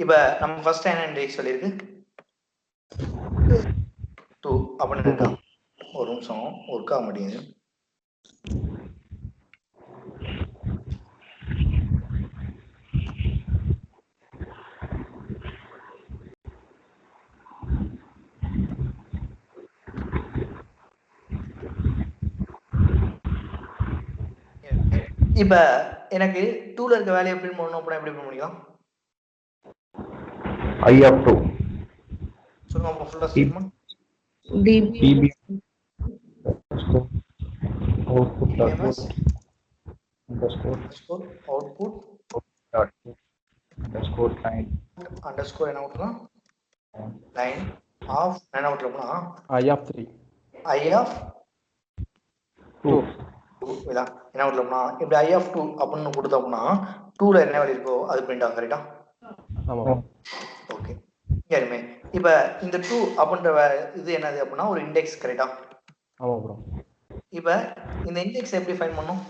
இப்ப நம்ம ஃபர்ஸ்ட் என்ன இண்டெக்ஸ் சொல்லிருக்கு? 2 அப்படின்னு இருக்கா? ஒரு நிமிஷம் ஒர்க் ஆக மாட்டேங்குது. இப்ப எனக்கு 2ல இருக்க வேல்யூ எப்படி பண்ணனும் அப்படினா எப்படி பண்ண முடியும்? I of 2. சொல்லுங்க ஃபுல்லா statement. db output underscore output dot underscore line underscore என்ன விட்டுலாம் line of என்ன விட்டுலோம்னா I of 3 I of 2 இதா என்ன விட்டுலோம்னா இப்படி I of 2 அப்படின்னு கொடுத்தோம்னா 2ல என்ன வேல்யூ இருக்கோ அது பிரிண்ட் ஆகும் கரெக்டா ஆமாம் ஓகே சரிமே இப்போ இந்த 2 அப்படின்ற இது என்னது அப்படின்னா ஒரு இண்டெக்ஸ் கரெக்டா ஆமாம் ப்ரோ இப்போ இந்த இண்டெக்ஸ் எப்படி ஃபைண்ட் பண்ணும்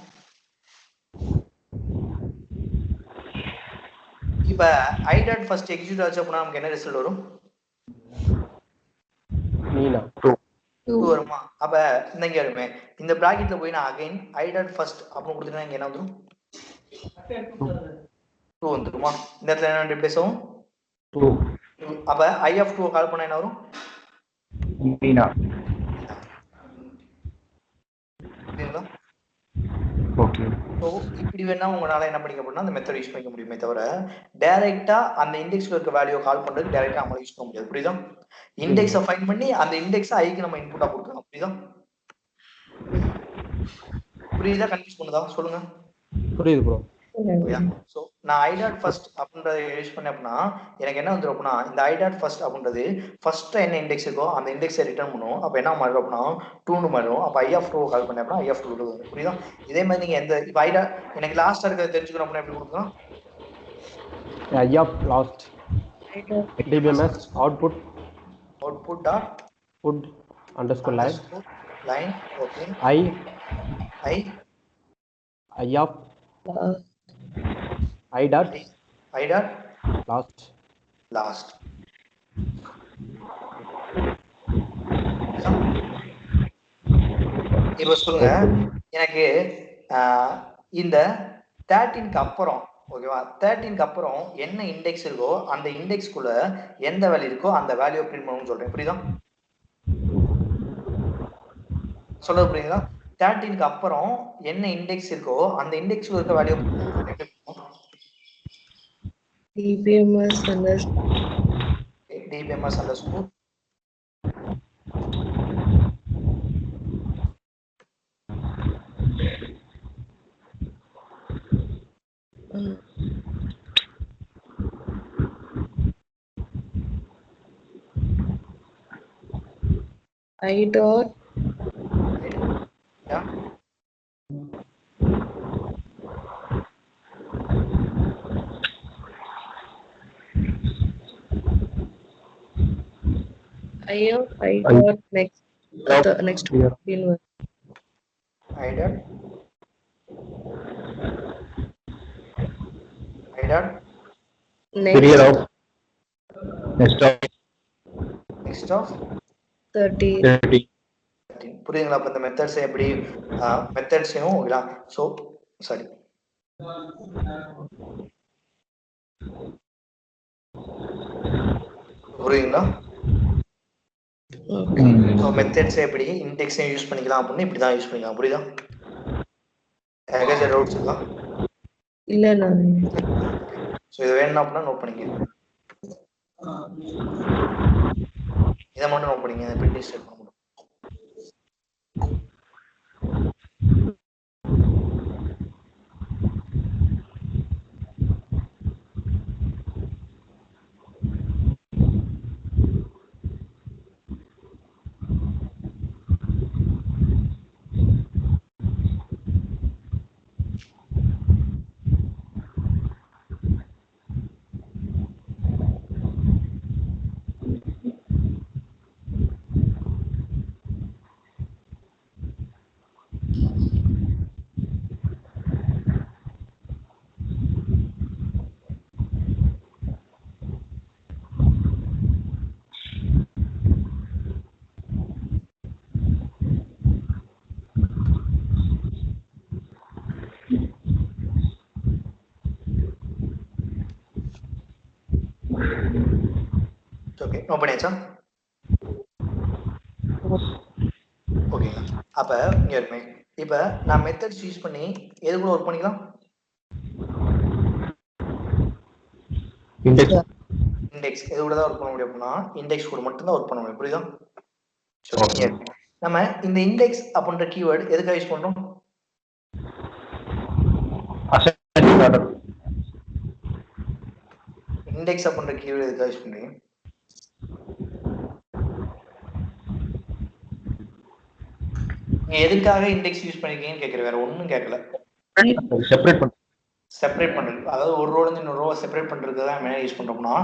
இப்போ I டாட் ஃபர்ஸ்ட் எக்ஸிக்யூட் ஆச்சு அப்படின்னா நமக்கு என்ன ரிசல்ட் வரும் நீனா 2 வருமா அப்ப இங்க வருமே இந்த பிராக்கெட்ல போய் நான் அகைன் I டாட் ஃபர்ஸ்ட் அப்படின்னு கொடுத்தா இங்க என்ன வந்துரும் 2 வந்துருமா இந்த இடத்துல என்ன ரிப்ளேஸ் ஆகும் 2 அப்ப I of 2 கால் பண்ணா என்ன வரும் நீனா புரியுங்களா ஓகே சோ இப்படி வேணா உங்களால என்ன பண்ணிக்க அப்படின்னா அந்த மெத்தட் யூஸ் பண்ணிக்க முடியுமே தவிர டைரக்டா அந்த இண்டெக்ஸ்ல இருக்க வேல்யூ கால் பண்றது டைரக்டா நம்மளால யூஸ் பண்ண முடியாது புரியுதா இண்டெக்ஸை ஃபைண்ட் பண்ணி அந்த இண்டெக்ஸை ஐக்கு நம்ம இன்புட்டா கொடுக்கலாம் புரியுதா புரியுதா கன்ஃபியூஸ் பண்ணுதா சொல்லுங்க புரியுது ப்ரோ சோ நான் I டாட் ஃபர்ஸ்ட் அப்படின்றத யூஸ் பண்ணேன் அப்படின்னா எனக்கு என்ன வந்துரும் அப்படின்னா இந்த I டாட் ஃபர்ஸ்ட் அப்படின்றது ஃபர்ஸ்ட் என்ன இண்டெக்ஸ் இருக்கோ அந்த இண்டெக்ஸை ரிட்டர்ன் பண்ணும் அப்ப என்ன மாறும் அப்படின்னா 2 மாறும் அப்ப I of 2 கால் பண்ணேன் அப்படின்னா I of 2 வரும் புரியுதா இதே மாதிரி நீங்க எந்த இப்ப I டாட் எனக்கு லாஸ்டா இருக்கிறத தெரிஞ்சுக்கணும் அப்படின்னா எப்படி கொடுக்கலாம் I of last dbms output dot put underscore line okay I of I dot last இப்போ சொல்லுங்க எனக்கு இந்த 13க்கு அப்புறம் ஓகேவா 13க்கு அப்புறம் என்ன இண்டெக்ஸ் இருக்கோ அந்த இண்டெக்ஸ்க்குள்ள எந்த வேல்யூ இருக்கோ அந்த வேல்யூ பிரிண்ட் பண்ணணும்னு சொல்றேன் புரியுதா சொல்றது புரியுதா 13க்கு அப்புறம் என்ன இண்டெக்ஸ் இருக்கோ அந்த இண்டெக்ஸ்ல இருக்க value dbms underscore I dot yeah I dot next inverse I dot next of 30 புரியுதுங்களா அப்ப இந்த மெத்தட்ஸ் எப்படி மெத்தட்ஸையும் இல்ல சோ சாரி புரியுதுங்களா சோ மெத்தட்ஸ் எப்படி இண்டெக்ஸையும் யூஸ் பண்ணிக்கலாம் அப்படின்னு இப்படி தான் யூஸ் பண்ணிக்கலாம் புரியுதா ஏதாவது டவுட்ஸ் இருக்கா இல்ல நான் சோ இது வேணும் அப்படின்னா நோட் பண்ணிக்க இதை மட்டும் நோட் பண்ணிங்க இதை பிரிண்ட் ஸ்டேட் பண்ண முடியும் ஓகே நோட் பண்ணியாச்சா ஓகேங்களா அப்ப இங்க இருமே இப்ப நான் மெத்தட்ஸ் யூஸ் பண்ணி எதுக்குள்ள ஒர்க் பண்ணிக்கலாம் இண்டெக்ஸ் எது கூட தான் ஒர்க் பண்ண முடியும் அப்படின்னா இண்டெக்ஸ் கூட மட்டும் தான் ஒர்க் பண்ண முடியும் புரியுதா நம்ம இந்த இண்டெக்ஸ் அப்படின்ற கீவேர்டு எதுக்காக யூஸ் பண்றோம்? இண்டெக்ஸ் அப்படின்ற கீவேர்டு எதுக்காக யூஸ் பண்றீங்க? நீங்க எதுக்காக இண்டெக்ஸ் யூஸ் பண்ணிருக்கீங்கன்னு கேக்குறேன், வேற ஒண்ணும் கேட்கல. செப்பரேட் பண்றது, அதாவது ஒரு ரோல இருந்து இன்னொரு ரோவை செப்பரேட் பண்றதுக்கு தான் என்ன யூஸ் பண்றோம்னா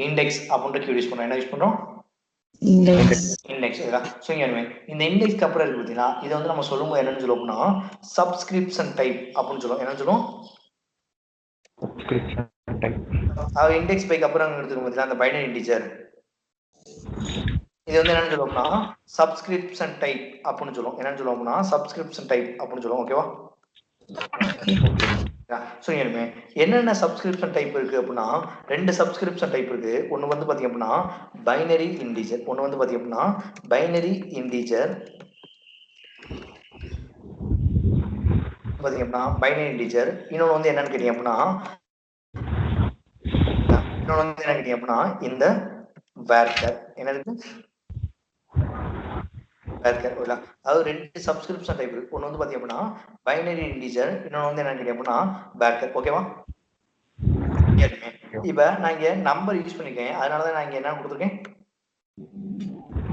இண்டெக்ஸ் அப்படின்ற கீவேர்டு யூஸ் பண்றோம். என்ன யூஸ் பண்றோம்? இண்டெக்ஸ். ஸோ இந்த இண்டெக்ஸ்க்கு அப்புறம் இருக்கு பார்த்தீங்கன்னா, இதை வந்து நம்ம சொல்லும்போது என்னன்னு சொல்லுவோம்னா சப்ஸ்கிரிப்ஷன் டைப் அப்படின்னு சொல்லுவோம். என்ன சொல்லுவோம்? அதாவது இண்டெக்ஸ் பைக்கு அப்புறம் எடுத்துக்கும் பார்த்தீங்கன்னா அந்த பைனரி இன்டிஜர், இது வந்து என்னன்னு சொல்லுவோம்னா சப்ஸ்கிரிப்ஷன் டைப் அப்படின்னு சொல்லுவோம். என்னன்னு சொல்லுவோம்னா சப்ஸ்கிரிப்ஷன் டைப் அப்படின்னு சொல்லுவோம். ஓகேவா? என்னென்ன சப்ஸ்கிரிப்ஷன் டைப் இருக்கு அப்படின்னா, 2 சப்ஸ்கிரிப்ஷன் டைப் இருக்கு. ஒன்னு வந்து பாத்தீங்க அப்படின்னா பைனரி இன்டிஜர், ஒன்னு வந்து பாத்தீங்க அப்படின்னா பைனரி இன்டிஜர் பாத்தீங்கன்னா பைனரி இன்டிஜர். இன்னொன்னு வந்து என்னன்னு கேட்டீங்க அப்படின்னா இந்த வேர்க்கர். என்னது? அதாவது 2 சப்ஸ்கிரிப்ஷன் டைப் இருக்கு. ஒன்னு வந்து பாத்தீங்க அப்படின்னா பைனரி இன்டிஜர், இன்னொன்னு வந்து என்னன்னு கேட்டீங்க அப்படின்னா வேர்க்கர். ஓகேவா? இப்ப நான் இங்க நம்பர் யூஸ் பண்ணிருக்கேன், அதனாலதான் நான் இங்க என்ன கொடுத்துருக்கேன்?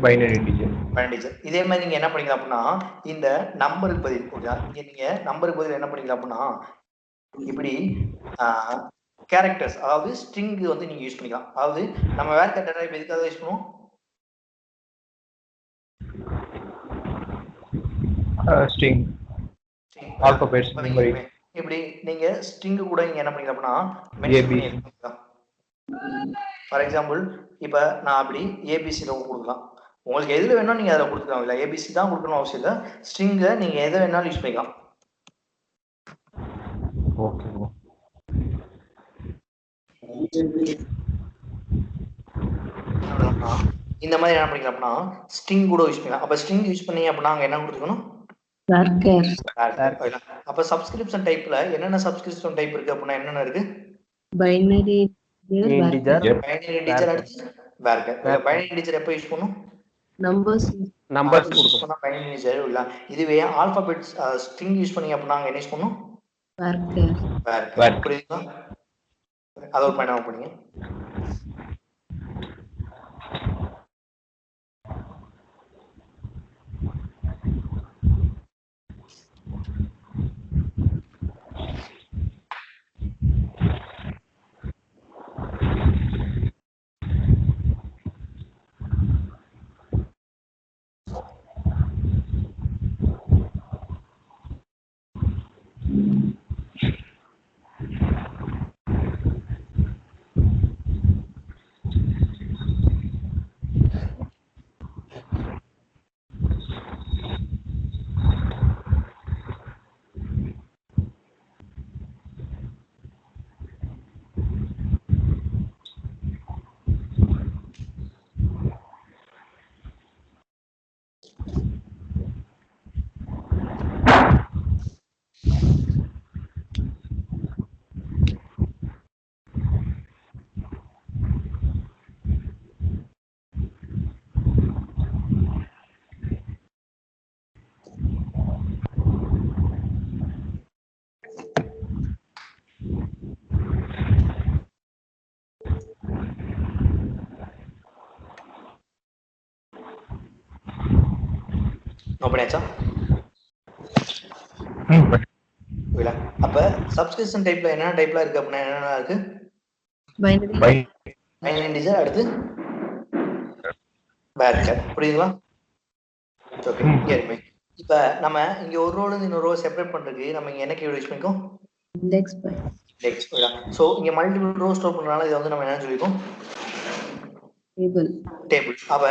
Binary integer. இதே மாதிரி நீங்க என்ன பண்ணிக்கலாம் அப்படின்னா இந்த நம்பருக்கு பதில், ஓகே, இங்க நீங்க நம்பருக்கு பதில் என்ன பண்ணிக்கலாம் அப்படின்னா இப்படி கேரக்டர்ஸ், அதாவது ஸ்ட்ரிங் வந்து நீங்க யூஸ் பண்ணிக்கலாம். அதாவது நம்ம வேர்க்கர் டேட்டா டைப் எதுக்காக யூஸ் பண்ணுவோம்? String alphabets numeric. இப்படி நீங்க ஸ்ட்ரிங் கூட நீங்க என்ன பண்ணிக்கலாம் அப்படின்னா மென்ஷன் பண்ணிக்கலாம். ஃபார் எக்ஸாம்பிள் இப்ப நான் அப்படி ஏபிசி லோ கொடுக்கலாம். உங்களுக்கு எதுல வேணும் நீங்க அதில் கொடுத்துக்கலாம். இல்லை ஏபிசி தான் கொடுக்கணும் அவசியம் இல்லை. ஸ்ட்ரிங்கை நீங்க எதை வேணாலும் யூஸ் பண்ணிக்கலாம். ஓகே. இந்த மாதிரி என்ன பண்ணிக்கலாம் அப்படின்னா ஸ்ட்ரிங் கூட யூஸ் பண்ணலாம். அப்ப ஸ்ட்ரிங் யூஸ் பண்ணீங்க அப்படின்னா அங்க என்ன கொடுத்துக்கணும்? அப்ப சப்ஸ்கிரிப்ஷன் டைப்ல என்னென்ன சப்ஸ்கிரிப்ஷன் டைப் இருக்கு அப்படின்னா என்னென்ன இருக்கு? பைனரி இன்டிஜர், அடுத்து வேர்க்கர். பைனரி இன்டிஜர் எப்ப யூஸ் பண்ணும்? நம்பர்ஸ் கொடுக்கணும். பைனரி இன்டிஜர் இல்ல. இதுவே ஆல்பபெட்ஸ் ஸ்ட்ரிங் யூஸ் பண்ணீங்க அப்படின்னா அங்க என்ன யூஸ் பண்ணும்? வேர்க்கர். புரியுதா? அத ஒரு பாயிண்ட் பண்ணுங்க. அப்ப சப்ஸ்கிரிப்ஷன் டைப்ல என்னென்ன டைப்ல இருக்கு அப்படின்னா என்னென்ன இருக்கு? பைனரி இன்டிஜர், அடுத்து வேர்க்கர். புரியுதுங்களா? ஓகே. இப்ப நம்ம இங்க ஒரு ரோல இருந்து இன்னொரு ரோ செப்பரேட் பண்றதுக்கு நம்ம இங்க என்ன கீவேர்ட் யூஸ் பண்ணிக்கோம்? இண்டெக்ஸ். சோ இங்க மல்டிபிள் ரோ ஸ்டோர் பண்றனால இத வந்து நம்ம என்ன சொல்லிருக்கோம்? டேபிள். அப்ப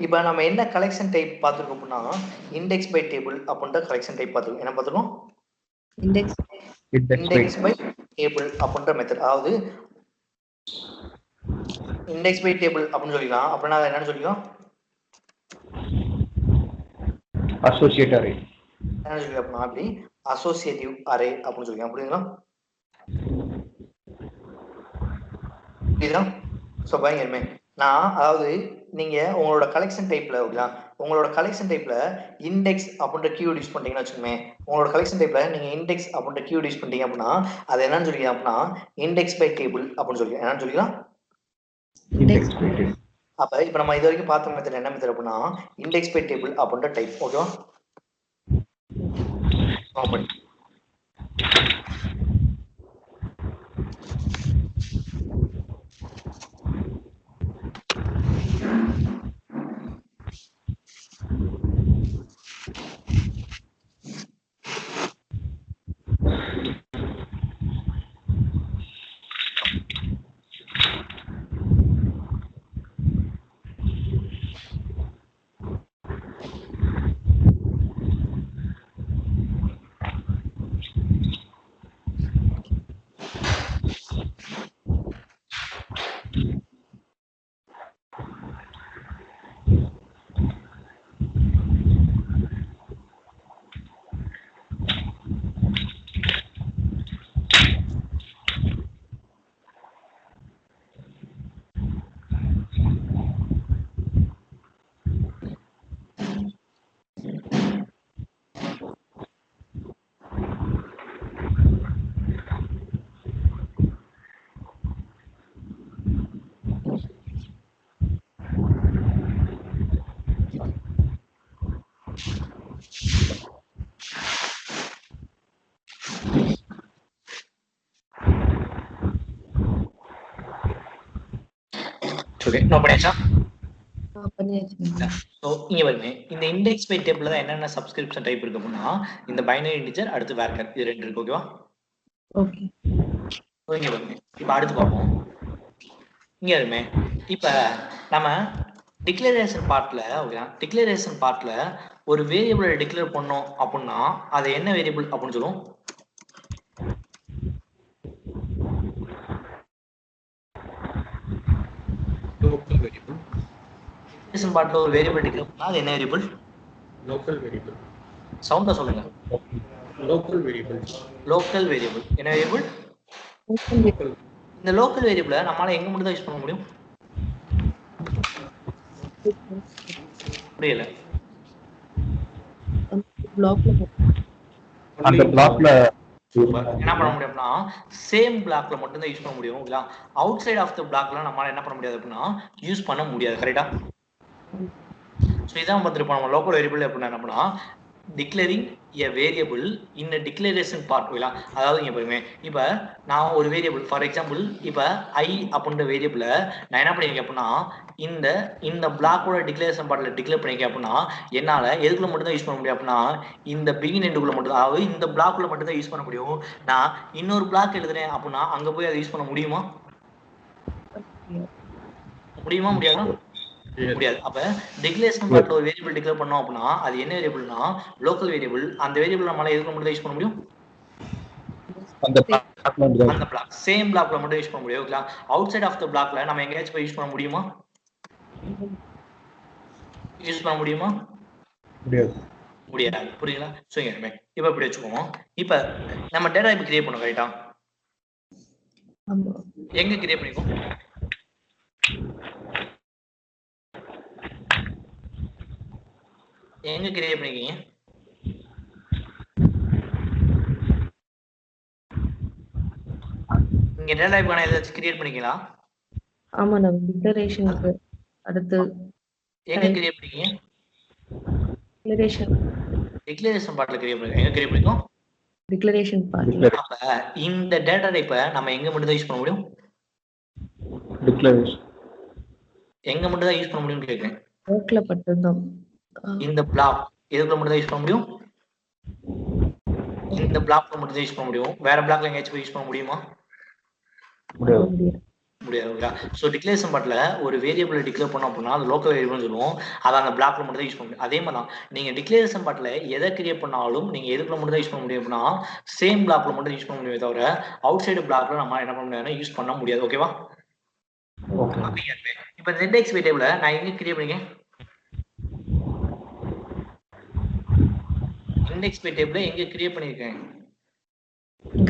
இப்ப நம்ம என்ன கலெக்ஷன் டைப் பார்த்திருக்கோம் அப்படின்னா இண்டெக்ஸ் பை டேபிள் அப்படின்ற கலெக்ஷன் டைப் பார்த்திருக்கோம். என்ன பார்த்திருக்கோம்? இண்டெக்ஸ் பை டேபிள் அப்படின்ற மெத்தட். அதாவது இண்டெக்ஸ் பை டேபிள் அப்படின்னு சொல்லிக்கலாம். அப்படின்னா அதை என்னன்னு சொல்லிக்கலாம்? Associate array. என்ன சொல்லிக்கலாம் அப்படின்னா அப்படி அசோசியேட்டிவ் அரே அப்படின்னு சொல்லிக்கலாம். புரியுதுங்களா? புரியுதா? ஸோ பாருங்க, நான் அதாவது நீங்க உங்களோட கலெக்ஷன் டைப்ல உங்களோட கலெக்ஷன் டைப்ல இண்டெக்ஸ் அப்படின்ற கீவேர்ட் யூஸ் பண்ணிட்டீங்கன்னு வச்சுக்கோமே, உங்களோட கலெக்ஷன் டைப்ல நீங்க இண்டெக்ஸ் அப்படின்ற கீவேர்ட் யூஸ் பண்ணிட்டீங்க அப்படின்னா அது என்னன்னு சொல்லிக்கலாம் அப்படின்னா இண்டெக்ஸ் பை டேபிள் அப்படின்னு சொல்லி என்னன்னு சொல்லிக்கலாம். அப்ப இப்ப நம்ம இது வரைக்கும் பார்த்த மெத்தட் என்ன மெத்தட் அப்படின்னா இண்டெக்ஸ் பை டேபிள் அப்படின்ற டைப். ஓகேவா? இந்த இண்டெக்ஸ் பை டேபிள்ல தான் என்னென்ன சப்ஸ்கிரிப்ஷன் டைப் இருக்கு அப்படின்னா இந்த பைனரி இன்டிஜர் அடுத்து வேர்க்கர் இது ரெண்டு இருக்கு. ஓகேவா? ஓகே. இப்ப அடுத்து பார்ப்போம். இங்க வருமே இப்ப நம்ம டிக்ளரேஷன் பார்ட்ல ஒரு வேரியபிளை டிக்ளேர் பண்ணோம் அப்படின்னா அது என்ன வேரியபிள் அப்படின்னு சொல்லுவோம்? Local variable. டிக்ளரேஷன் பார்ட்ல ஒரு வேரியபிள் டிக்ளேர் பண்ணா அது என்ன வேரியபிள்? Local variable. சவுண்டா சொல்லுங்க. Local variable. லோக்கல் வேரியபிள் என்ன வேரியபிள்? லோக்கல். இந்த லோக்கல் வேரியபிளை நம்மளால எங்க மட்டும் தான் யூஸ் பண்ண முடியும்? புரியல. அந்த பிளாக்ல என்ன பண்ண முடியும் அப்படின்னா சேம் பிளாக்ல மட்டும் தான் யூஸ் பண்ண முடியும். ஓகேங்களா? அவுட் சைட் ஆஃப் த பிளாக்ல நம்மளால என்ன பண்ண முடியாது அப்படின்னா யூஸ் பண்ண முடியாது. கரெக்டா? ஸோ இதான் பார்த்துருப்போம் நம்ம லோக்கல் வேரியபிள் அப்படின்னா என்ன பண்ணா டிக்ளேரிங் எ வேரியபிள் இன் டிக்ளரேஷன் பார்ட். ஓகேங்களா? அதாவது இங்க பாருங்க, இப்ப நான் ஒரு வேரியபிள் ஃபார் எக்ஸாம்பிள் இப்ப ஐ அப்படின்ற வேரியபிள நான் என்ன பண்ணிருக்கேன் அப்படின்னா இந்த பிளாக்கோட டிக்ளரேஷன் பார்ட்ல டிக்ளேர் பண்ணிருக்கேன் அப்படின்னா என்னால எதுக்குள்ள மட்டும் தான் யூஸ் பண்ண முடியும் அப்படின்னா இந்த பிகின் எண்டுக்குள்ள மட்டும் தான், அதாவது இந்த பிளாக்குள்ள மட்டும் தான் யூஸ் பண்ண முடியும். நான் இன்னொரு பிளாக் எழுதுறேன் அப்படின்னா அங்க போய் அதை யூஸ் பண்ண முடியுமா? முடியாதா? முடியாது. அப்ப டிக்ளரேஷன் பார்ட்ல ஒரு வேரியபிள் டிக்ளேர் பண்ணோம் அப்படின்னா அது என்ன வேரியபிள்னா லோக்கல் வேரியபிள். அந்த வேரியபிள் நம்மளால எதுக்கு மட்டும் யூஸ் பண்ண முடியும்? அந்த பிளாக் சேம் பிளாக்ல மட்டும் யூஸ் பண்ண முடியும். ஓகேங்களா? அவுட் சைட் ஆஃப் த பிளாக்ல நம்ம எங்கேயாச்சும் போய் யூஸ் பண்ண முடியுமா? முடியாது. புரியுங்களா? சோ இப்ப இப்படி வச்சுக்கோங்க. இப்ப நம்ம டேட்டா டைப் கிரியேட் பண்ணோம். கரெக்ட்டா? எங்க கிரியேட் பண்ணிக்கோம்? எங்க கிரியேட் பண்ணிருக்கீங்க? நீங்க டேட்டா டைப் பண்ண ஏதாச்சும் கிரியேட் பண்ணிக்கலாம்? ஆமா, நம்ம டிக்ளரேஷனுக்கு அடுத்து எங்க கிரியேட் பண்ணீங்க? டிக்ளரேஷன் பார்ட்ல கிரியேட் பண்ணீங்க. எங்க கிரியேட் பண்ணிக்கோம்? டிக்ளரேஷன் பார்ட்ல. அப்ப இந்த டேட்டா டைப்பை நம்ம எங்க மட்டும் தான் யூஸ் பண்ண முடியும்? டிக்ளரேஷன் எங்க மட்டும் தான் யூஸ் பண்ண முடியும்னு கேக்குறேன். ஒர்க்ல மட்டும்தான். இந்த பிளாக் எதுக்குள்ள மட்டும் தான் யூஸ் பண்ண முடியும்? இந்த பிளாக்ல மட்டும் தான் யூஸ் பண்ண முடியும். வேற பிளாக்ல எங்கேயாச்சும் யூஸ் பண்ண முடியுமா? முடியாது. சோ டிக்ளரேஷன் பார்ட்ல ஒரு வேரியபிளை டிக்ளேர் பண்ணோம் அப்படின்னா அது லோக்கல் வேரியபிள்னு சொல்லுவோம். அதை அந்த பிளாக்ல மட்டும் தான் யூஸ் பண்ண முடியும். அதே மாதிரி தான் நீங்க டிக்ளரேஷன் பார்ட்ல எதை கிரியேட் பண்ணாலும் நீங்க எதுக்குள்ள மட்டும் தான் யூஸ் பண்ண முடியும் அப்படின்னா சேம் பிளாக்ல மட்டும் யூஸ் பண்ண முடியும். தவிர அவுட் சைடு பிளாக்ல நம்ம என்ன பண்ண முடியாது, யூஸ் பண்ண முடியாது. ஓகேவா? இப்ப இந்த இண்டெக்ஸ் வேரியபிளை நான் எங்க கிரியேட் பண்ணிருக்கேன்? இண்டெக்ஸ் வேரியபிளை எங்க கிரியேட் பண்ணிருக்கேன்?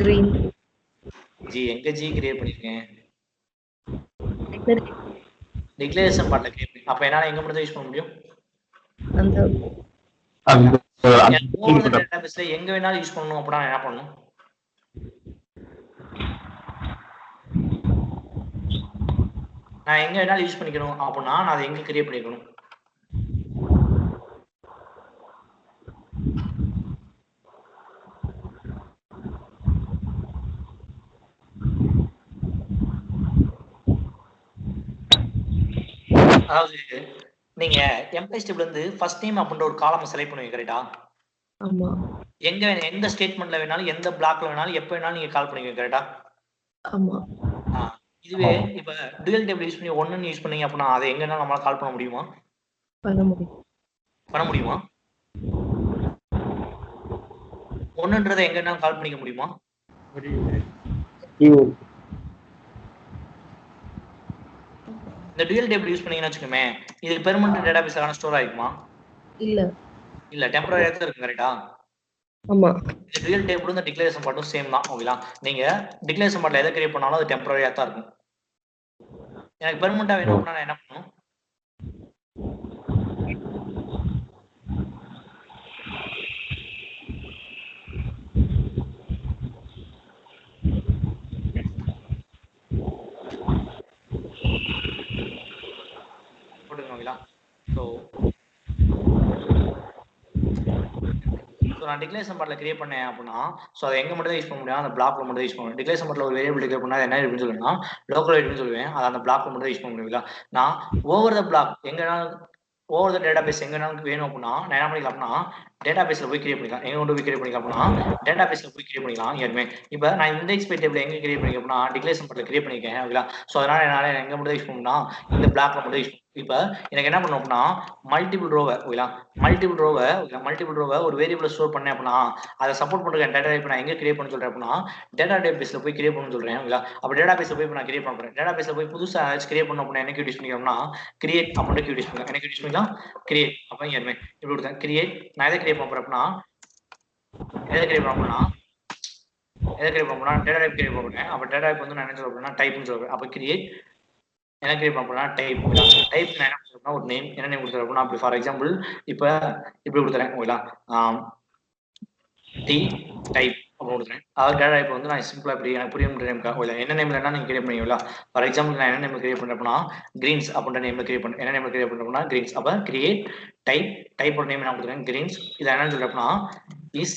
கிரீன் எங்க கிரியேட் பண்ணிருக்கேன்? டிக்ளரேஷன் பார்ட்ல கிரியேட் பண்ணி அப்ப என்னால எங்க மட்டும் தான் யூஸ் பண்ண முடியும் அந்த டேட்டாபேஸ்ல எங்க வேணாலும் யூஸ் பண்ணணும் அப்படின்னா என்ன பண்ணணும் நான் எங்க வேணாலும் யூஸ் பண்ணிக்கணும் அப்படின்னா நான் அதை எங்க கிரியேட் பண்ணிக்கணும் அதாவது நீங்க எம்ப்ளாய்ஸ் டேபிள்ல இருந்து ஃபர்ஸ்ட் நேம் அப்படின்ற ஒரு காலம் செலக்ட் பண்ணுவீங்க கரெக்ட்டா ஆமா எங்க எந்த ஸ்டேட்மென்ட்ல வேணாலும் எந்த பிளாக்ல வேணாலும் எப்ப வேணாலும் நீங்க கால் பண்ணுவீங்க கரெக்ட்டா ஆமா இதுவே இப்ப டூயல் டேபிள் யூஸ் பண்ணி 1 யூஸ் பண்ணீங்க அப்படினா அதை எங்க வேணாலும் நம்மளால கால் பண்ண முடியுமா பண்ண முடியுமா 1ன்றதை எங்க வேணாலும் கால் பண்ணிக்க முடியுமா இந்த டூயல் டேபிள் யூஸ் பண்ணீங்கன்னு வச்சுக்கோமே இது பெர்மனன்ட் டேட்டாபேஸ்ல ஸ்டோர் ஆயிக்குமா இல்ல டெம்பரரியா தான் இருக்கு கரெக்ட்டா ஆமா இந்த டூயல் டேபிளும் இந்த டிக்ளரேஷன் பார்ட்டும் சேம் தான் ஓகேங்களா நீங்க டிக்ளரேஷன் பார்ட்ல எதை கிரியேட் பண்ணாலும் அது டெம்பரரியா தான் இருக்கும் எனக்கு பெர்மனன்ட்டா வேணும் அப்படினா நான் என்ன பண்ணணும் நான் டிக்ளரேஷன் பார்ட்ல கிரியேட் பண்ணேன் அப்படின்னா சோ அதை எங்க மட்டும் யூஸ் பண்ண முடியும் அந்த பிளாக்ல மட்டும் யூஸ் பண்ணுவேன் டிக்ளரேஷன் பார்ட்ல ஒரு வேரியபிள் டிக்ளேர் பண்ணா என்ன இருக்குன்னு சொல்லுவேன்னா லோக்கல் வேரியபிள்னு சொல்லுவேன் அதை அந்த பிளாக்ல மட்டும் யூஸ் பண்ண முடியுங்களா நான் ஓவர் த பிளாக் எங்கனாலும் ஓவர் த டேட்டாபேஸ் எங்கனாலும் வேணும் அப்படின்னா நான் என்ன பண்ணிக்கலாம் அப்படின்னா டேட்டாபேஸ்ல போய் கிரியேட் பண்ணிக்கலாம் எங்க கொண்டு போய் கிரியேட் பண்ணிக்கலாம் அப்படின்னா டேட்டாபேஸ்ல போய் கிரியேட் பண்ணிக்கலாம் யாருமே இப்போ நான் இண்டெக்ஸ் பை டேபிள் எங்க கிரியேட் பண்ணிருக்கேன் அப்படின்னா டிக்ளரேஷன் பார்ட்ல கிரியேட் பண்ணிருக்கேன் ஓகேங்களா சோ அதனால என்னால எங்க மட்டும் யூஸ் பண்ணணும்னா இந்த பிளாக்ல மட்டும் யூஸ் இப்ப எனக்கு என்ன பண்ணும் அப்படின்னா மல்டிபிள் ரோவை ஓகேங்களா மல்டிபிள் ரோவை ஒரு வேரியபிள் ஸ்டோர் பண்ணேன் அப்படின்னா அதை சப்போர்ட் பண்ற டேட்டா டைப் நான் எங்க கிரியேட் பண்ண சொல்றேன் அப்படின்னா டேட்டா பேஸ்ல போய் கிரியேட் பண்ண சொல்றேன் ஓகேங்களா அப்ப டேட்டா பேஸ்ல போய் நான் கிரியேட் பண்றேன் டேட்டா பேஸ்ல போய் புதுசா கிரியேட் பண்ண அப்படின்னா எனக்கு யூஸ் பண்ணிக்கணும்னா கிரியேட் அப்படின்ட்டு யூஸ் பண்ணிக்கலாம் எனக்கு யூஸ் பண்ணிக்கலாம் கிரியேட் அப்ப யாருமே இப்படி கொடுத்தேன் கிரியேட் நான் எதை கிரியேட் பண்ண போறேன் அப்படின்னா எதை கிரியேட் பண்ண போறேன்னா டேட்டா டைப் கிரியேட் பண்ணுறேன் அப்ப டேட்டா டைப் வந்து நான் என்ன சொல்றேன் அப்படின்னா டைப்னு சொல்றேன் அப்ப கிரியேட் என்ன கிரியேட் பண்ண டைப் நான் என்ன கொடுத்தா ஒரு நேம் என்ன நேம் கொடுத்துருப்போம் அப்படி ஃபார் எக்ஸாம்பிள் இப்போ இப்படி கொடுத்துறேன் ஓகேங்களா டி டைப் அப்படின்னு கொடுத்துறேன் அதாவது டேட்டா டைப் வந்து நான் சிம்பிளா இப்படி எனக்கு புரியும் நேம்க்கா இல்லை என்ன நேம்ல என்ன நீங்க கிரியேட் பண்ணுவீங்களா ஃபார் எக்ஸாம்பிள் நான் என்ன நேம் கிரியேட் பண்றேன்னா கிரீன்ஸ் அப்படின்ற நேம்ல கிரியேட் பண்ண என்ன நேம் கிரியேட் பண்றேன்னா கிரீன்ஸ் அப்ப கிரியேட் டைப் நேம் நான் கொடுத்துறேன் கிரீன்ஸ் இதை என்னன்னு சொல்றேன்னா இஸ்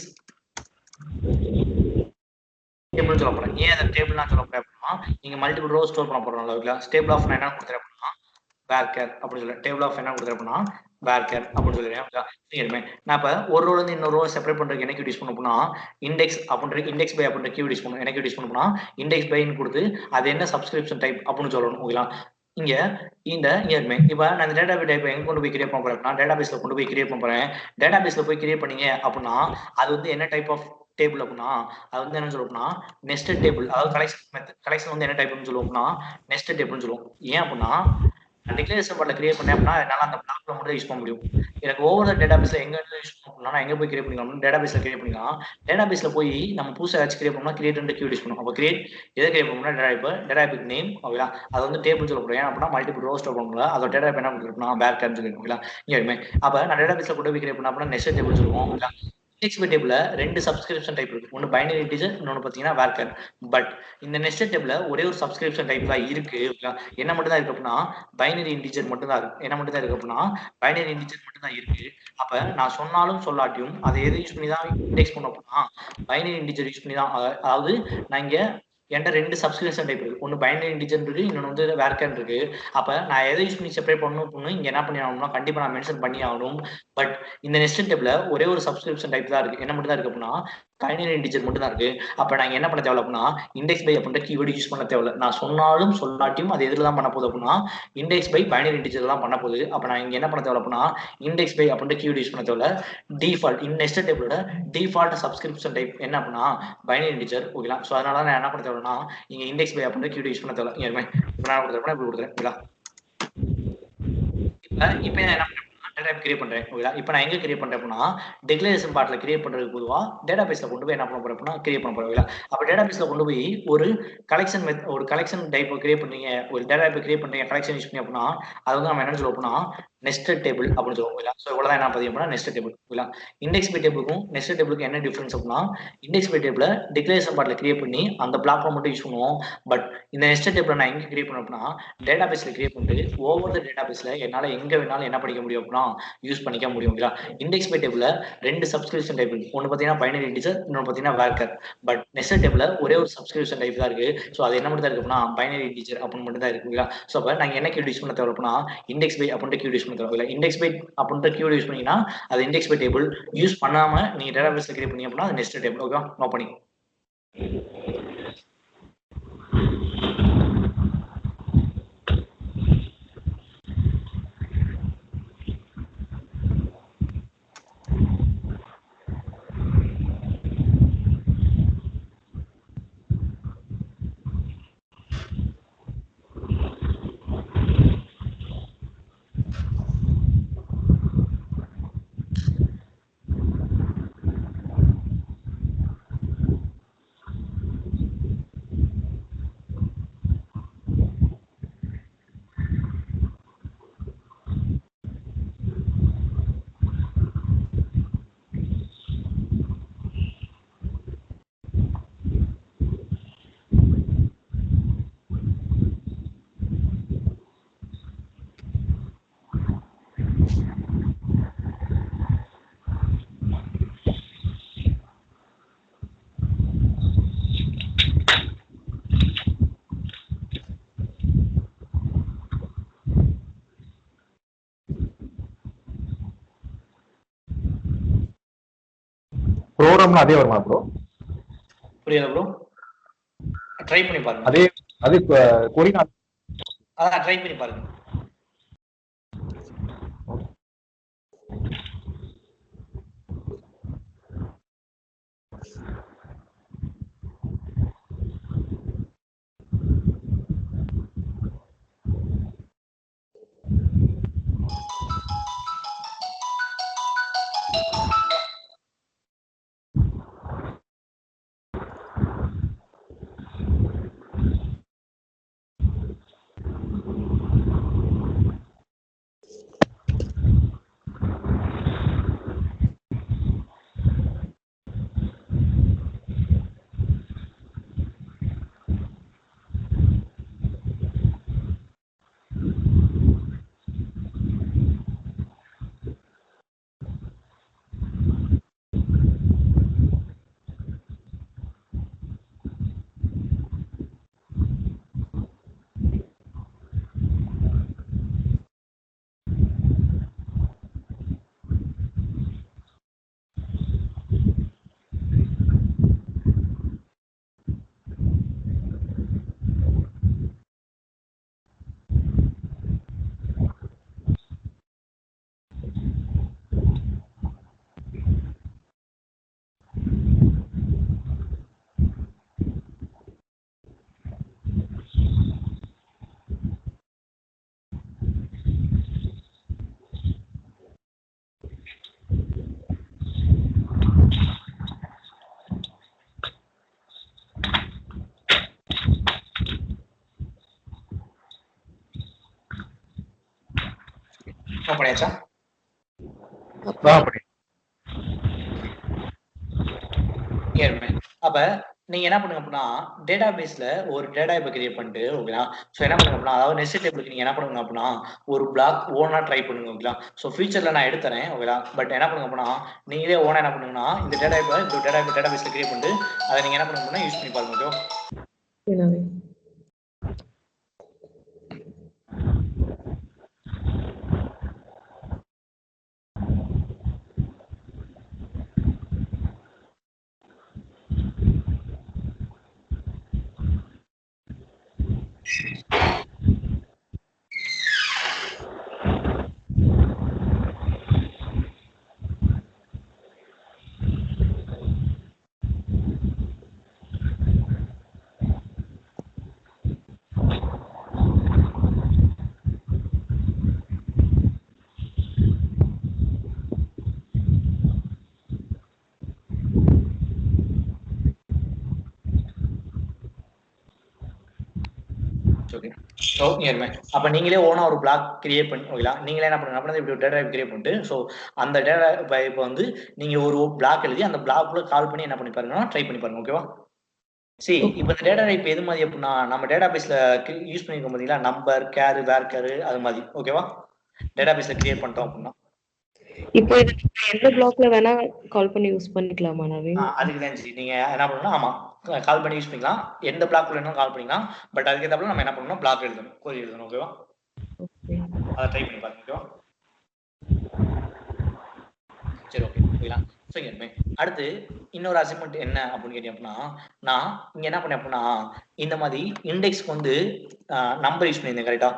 டேபிள் சொல்ல போறேன் ஏன் அந்த டேபிள் நான் சொல்ல போறேன் அப்படின்னா நீங்க மல்டிபிள் ரோ ஸ்டோர் பண்ண போறோம் இல்லையா டேபிள் ஆஃப் நான் என்ன கொடுத்துறேன் அப்படின்னா வேர்கர் அப்படின்னு சொல்ல டேபிள் ஆஃப் என்ன கொடுத்துறேன் அப்படின்னா வேர்கர் அப்படின்னு சொல்லிடுறேன் நான் இப்ப ஒரு ரோல இருந்து இன்னொரு ரோ செப்பரேட் பண்றதுக்கு எனக்கு யூஸ் பண்ண அப்படின்னா இண்டெக்ஸ் அப்படின்ற இண்டெக்ஸ் பை அப்படின்ற கீ யூஸ் பண்ணும் எனக்கு யூஸ் பண்ணா இண்டெக்ஸ் பைன்னு கொடுத்து அது என்ன சப்ஸ்கிரிப்ஷன் டைப் அப்படின்னு சொல்லணும் ஓகேங்களா இங்க இந்த இப்ப நான் இந்த டேட்டா டைப் எங்க கொண்டு போய் கிரியேட் பண்ண போறேன் டேட்டா பேஸ்ல கொண்டு போய் கிரியேட் பண்ண போறேன் டேட்டா பேஸ்ல போய் கிரியேட் பண்ணீங்க அப்படின்னா அது வந்து என்ன டைப் ஆஃப் டேபிள் அப்படின்னா அது வந்து என்ன சொல்லுவோம்னா நெஸ்டட் டேபிள் அதாவது கலெக்ஷன் வந்து என்ன டைப்னு சொல்லுவோம்னா நெஸ்டட் டேபிள்னு சொல்லுவோம் ஏன் அப்படின்னா டிக்ளரேஷன் பார்ட்ல கிரியேட் பண்ணேன் அப்படின்னா என்னால அந்த பிளாக்ல மட்டும் யூஸ் பண்ண முடியும் எனக்கு ஓவர் த டேட்டாபேஸ்ல எங்க யூஸ் பண்ணணும்னா நான் எங்க போய் கிரியேட் பண்ணிக்கலாம் டேட்டாபேஸ்ல கிரியேட் பண்ணிக்கலாம் டேட்டாபேஸ்ல போய் நம்ம புதுசா ஏதாச்சும் கிரியேட் பண்ணா கிரியேட் கீ யூஸ் பண்ணுவோம் அப்ப கிரியேட் எதை கிரியேட் பண்ணணும்னா டேட்டாபேஸ் நேம் ஓகேங்களா அது வந்து டேபிள் சொல்ல போறேன் அப்படின்னா மல்டிபிள் ரோ ஸ்டோர் பண்ணல அதோட டேட்டாபேஸ் என்ன கொடுக்கணும்னா வேர் கேர்னு சொல்லிருக்கோம் ஓகேங்களா அப்ப நான் டேட்டாபேஸ்ல கொண்டு போய் கிரியேட் பண்ணா அப்படின்னா நெஸ்டட் டேபிள் சொல்லுவோம் ஓகேங்களா இண்டெக்ஸ் பை டேபிள்ல ரெண்டு சப்ஸ்கிரிப்ஷன் டைப் இருக்கு ஒன்னு பைனரி இன்டிஜர் இன்னொன்னு பாத்தீங்கன்னா வேர்கர் பட் இந்த நெஸ்டட் டேபிள்ல ஒரே ஒரு சப்ஸ்கிரிப்ஷன் டைப் தான் இருக்கு என்ன மட்டும் தான் இருக்கு அப்படின்னா பைனரி இன்டிஜர் மட்டும் தான் இருக்கு என்ன மட்டும் தான் இருக்கு அப்படின்னா பைனரி இன்டிஜர் மட்டும் தான் இருக்கு அப்ப நான் சொன்னாலும் சொல்லாட்டியும் அதை எதை யூஸ் பண்ணி தான் இண்டெக்ஸ் பண்ண அப்படின்னா பைனரி இன்டிஜர் யூஸ் பண்ணி தான் அதாவது நான் இங்க என்கிட்ட ரெண்டு சப்ஸ்கிரிப்ஷன் டைப் இருக்கு ஒன்னு பைனரி இன்டிஜர் இருக்கு இன்னொன்னு வந்து வேர்கர் இருக்கு அப்ப நான் எதை யூஸ் பண்ணி செப்பரேட் பண்ணணும் இங்க என்ன பண்ணி ஆகணும்னா கண்டிப்பா நான் மென்ஷன் பண்ணி ஆகணும் பட் இந்த நெஸ்டட் டேபிள்ல ஒரே ஒரு சப்ஸ்கிரிப்ஷன் டைப் தான் இருக்கு என்ன மட்டும் தான் இருக்கு அப்படின்னா பைனரி இன்டிஜர் மட்டும் தான் இருக்கு அப்ப நான் என்ன பண்ண தேவை அப்படின்னா இண்டெக்ஸ் பை அப்படின்ற கீவேர்டு யூஸ் பண்ண தேவை நான் சொன்னாலும் சொல்லாட்டியும் அது எதுல தான் பண்ண போகுது அப்படின்னா இண்டெக்ஸ் பை பைனரி இன்டிஜர் தான் பண்ண போகுது அப்ப நான் இங்க என்ன பண்ண தேவை அப்படின்னா இண்டெக்ஸ் பை அப்படின்ற கீவேர்டு யூஸ் பண்ண தேவை டிஃபால்ட் இந்த நெஸ்டட் டேபிளோட டிஃபால்ட் சப்ஸ்கிரிப்ஷன் டைப் என்ன அப்படின்னா பைனரி இன்டிஜர் ஓகேங்களா சோ அதனால நான் என்ன பண்ண தேவைன்னா இங்க இண்டெக்ஸ் பை அப்படின்ற கீவேர்டு யூஸ் பண்ண தேவை இப்ப நான் கொடுத்துறேன் இப்படி கொடுத்துறேன் இப்ப என்ன டைப் கிரியேட் பண்றேன். ஓகேங்களா? இப்போ நான் எங்க கிரியேட் பண்றேன் அப்படின்னா டிக்ளரேஷன் பார்ட்ல கிரியேட் பண்றதுக்கு பொதுவா டேட்டாபேஸ்ல கொண்டு போய் என்ன பண்ண போறேன் அப்படின்னா கிரியேட் பண்ண போறேன். ஓகேங்களா? அப்ப டேட்டாபேஸ்ல கொண்டு போய் ஒரு ஒரு கலெக்ஷன் டைப் கிரியேட் பண்றீங்க, ஒரு டேட்டா டைப் கிரியேட் பண்றீங்க, கலெக்ஷன் யூஸ் பண்ணி அப்படின்னா அது வந்து நம்ம என்ன சொல்லுவோம் அப்படின்னா நெஸ்டட் டேபிள் அப்படின்னு சொல்லுவோம். ஓகேங்களா? ஸோ இவ்வளவுதான் என்ன பார்த்தீங்க அப்படின்னா நெஸ்டட் டேபிள். ஓகேங்களா? இண்டெக்ஸ் பை டேபிளுக்கும் நெஸ்டட் டேபிளுக்கும் என்ன டிஃபரன்ஸ் அப்படின்னா இண்டெக்ஸ் பை டேபிள டிக்ளரேஷன் பார்ட்ல கிரியேட் பண்ணி அந்த பிளாக்ல மட்டும் யூஸ் பண்ணுவோம். பட் இந்த நெஸ்டட் டேபிள நான் எங்க கிரியேட் பண்ணேன் அப்படின்னா டேட்டாபேஸ்ல கிரியேட் பண்ணிட்டு ஓவர் த டேட்டாபேஸ்ல என்னால எங்க வேணாலும் என்ன படிக்க முடியும் அப்படின்னா யூஸ் பண்ணிக்க முடியும். ஓகேங்களா? இண்டெக்ஸ் பை டேபிள்ல 2 சப்ஸ்கிரிப்ஷன் டைப் இருக்கு. ஒன்னு பாத்தீங்கன்னா பைனரி இன்டிஜர், இன்னொன்னு பாத்தீங்கன்னா வேர்க்கர். பட் நெஸ்டட் டேபிள்ல ஒரே ஒரு சப்ஸ்கிரிப்ஷன் டைப் தான் இருக்கு. ஸோ அது என்ன மட்டும் தான் இருக்கு அப்படின்னா பைனரி இன்டிஜர் அப்படின்னு மட்டும் தான் இருக்கு. ஓகேங்களா? ஸோ அப்ப நாங்க என்ன கீ யூஸ் பண்ண தேவை அப்படின்னா இண்டெக்ஸ் பை அப்படின்ற கீ யூஸ் பண்ண தேவை. இண்டெக்ஸ் பை அப்படின்ற கீ யூஸ் பண்ணீங்கன்னா அது இண்டெக்ஸ் பை டேபிள். யூஸ் பண்ணாம நீங்க டேட்டாபேஸ்ல கிரியேட் பண்ணீங்க அப்படின்னா அது நெஸ்டட் டேபிள். ஓகே, நோ பண்ணி ப்ரோக்ராம்ல அதே வருமா ப்ரோ? புரியல ப்ரோ, ட்ரை பண்ணி பாருங்க. அது கொரினா அதான் ட்ரை பண்ணி பாருங்க. பண்ணியாச்சா? அப்ப நீங்க என்ன பண்ணுங்க அப்படின்னா டேட்டாபேஸ்ல ஒரு டேட்டா இப்ப கிரியேட் பண்ணிட்டு ஓகேங்களா. ஸோ என்ன பண்ணுங்க அப்படின்னா அதாவது நெஸ்ட் டேபிளுக்கு நீங்க என்ன பண்ணுங்க அப்படின்னா ஒரு பிளாக் ஓனா ட்ரை பண்ணுங்க. ஓகேங்களா? ஸோ ஃபியூச்சர்ல நான் எடுத்துறேன். ஓகேங்களா? பட் என்ன பண்ணுங்க அப்படின்னா நீங்களே ஓனா என்ன பண்ணுங்கன்னா இந்த டேட்டாபேஸ்ல கிரியேட் பண்ணிட்டு அதை நீங்க என்ன பண்ணுங்க அப்படின்னா யூஸ் பண்ணி பாருங்க. Okay, okay. ஸோ இயர்மே அப்போ நீங்களே ஓனா ஒரு பிளாக் கிரியேட் பண்ணி ஓகேங்களா, நீங்களே என்ன பண்ணுங்க அப்படின்னா இப்படி டேட்டா டைப் கிரியேட் பண்ணிட்டு ஸோ அந்த டேட்டா டைப் வந்து நீங்க ஒரு பிளாக் எழுதி அந்த பிளாக்குள்ள கால் பண்ணி என்ன பண்ணி பாருங்கன்னா ட்ரை பண்ணி பாருங்க. ஓகேவா? சரி, இப்போ இந்த டேட்டா டைப் எது மாதிரி அப்படின்னா நம்ம டேட்டா பேஸ்ல யூஸ் பண்ணிருக்கோம் பார்த்தீங்களா, நம்பர் கேரு வேர் கேரு அது மாதிரி. ஓகேவா? டேட்டா பேஸ்ல கிரியேட் பண்ணிட்டோம் அப்படின்னா இப்போ இது எந்த பிளாக்ல வேணா கால் பண்ணி யூஸ் பண்ணிக்கலாமா நவீன்? அதுக்கு தான் சரி நீங்க என்ன பண்ணணும்னா ஆமா கால் பண்ணி யூஸ் பண்ணிக்கலாம், எந்த பிளாக்ல வேணாலும் கால் பண்ணிக்கலாம். பட் அதுக்கேற்ற நம்ம என்ன பண்ணணும் பிளாக் எழுதணும், கோரி எழுதணும். ஓகேவா? அதை ட்ரை பண்ணி பாருங்க. ஓகேவா? சரி ஓகே ஓகேங்களா. ஸோ இங்கே அடுத்து இன்னொரு அசைன்மெண்ட் என்ன அப்படின்னு கேட்டீங்க அப்படின்னா நான் இங்க என்ன பண்ணேன் அப்படின்னா இந்த மாதிரி இண்டெக்ஸ்க்கு வந்து நம்பர் யூஸ் பண்ணியிருந்தேன். கரெக்டா?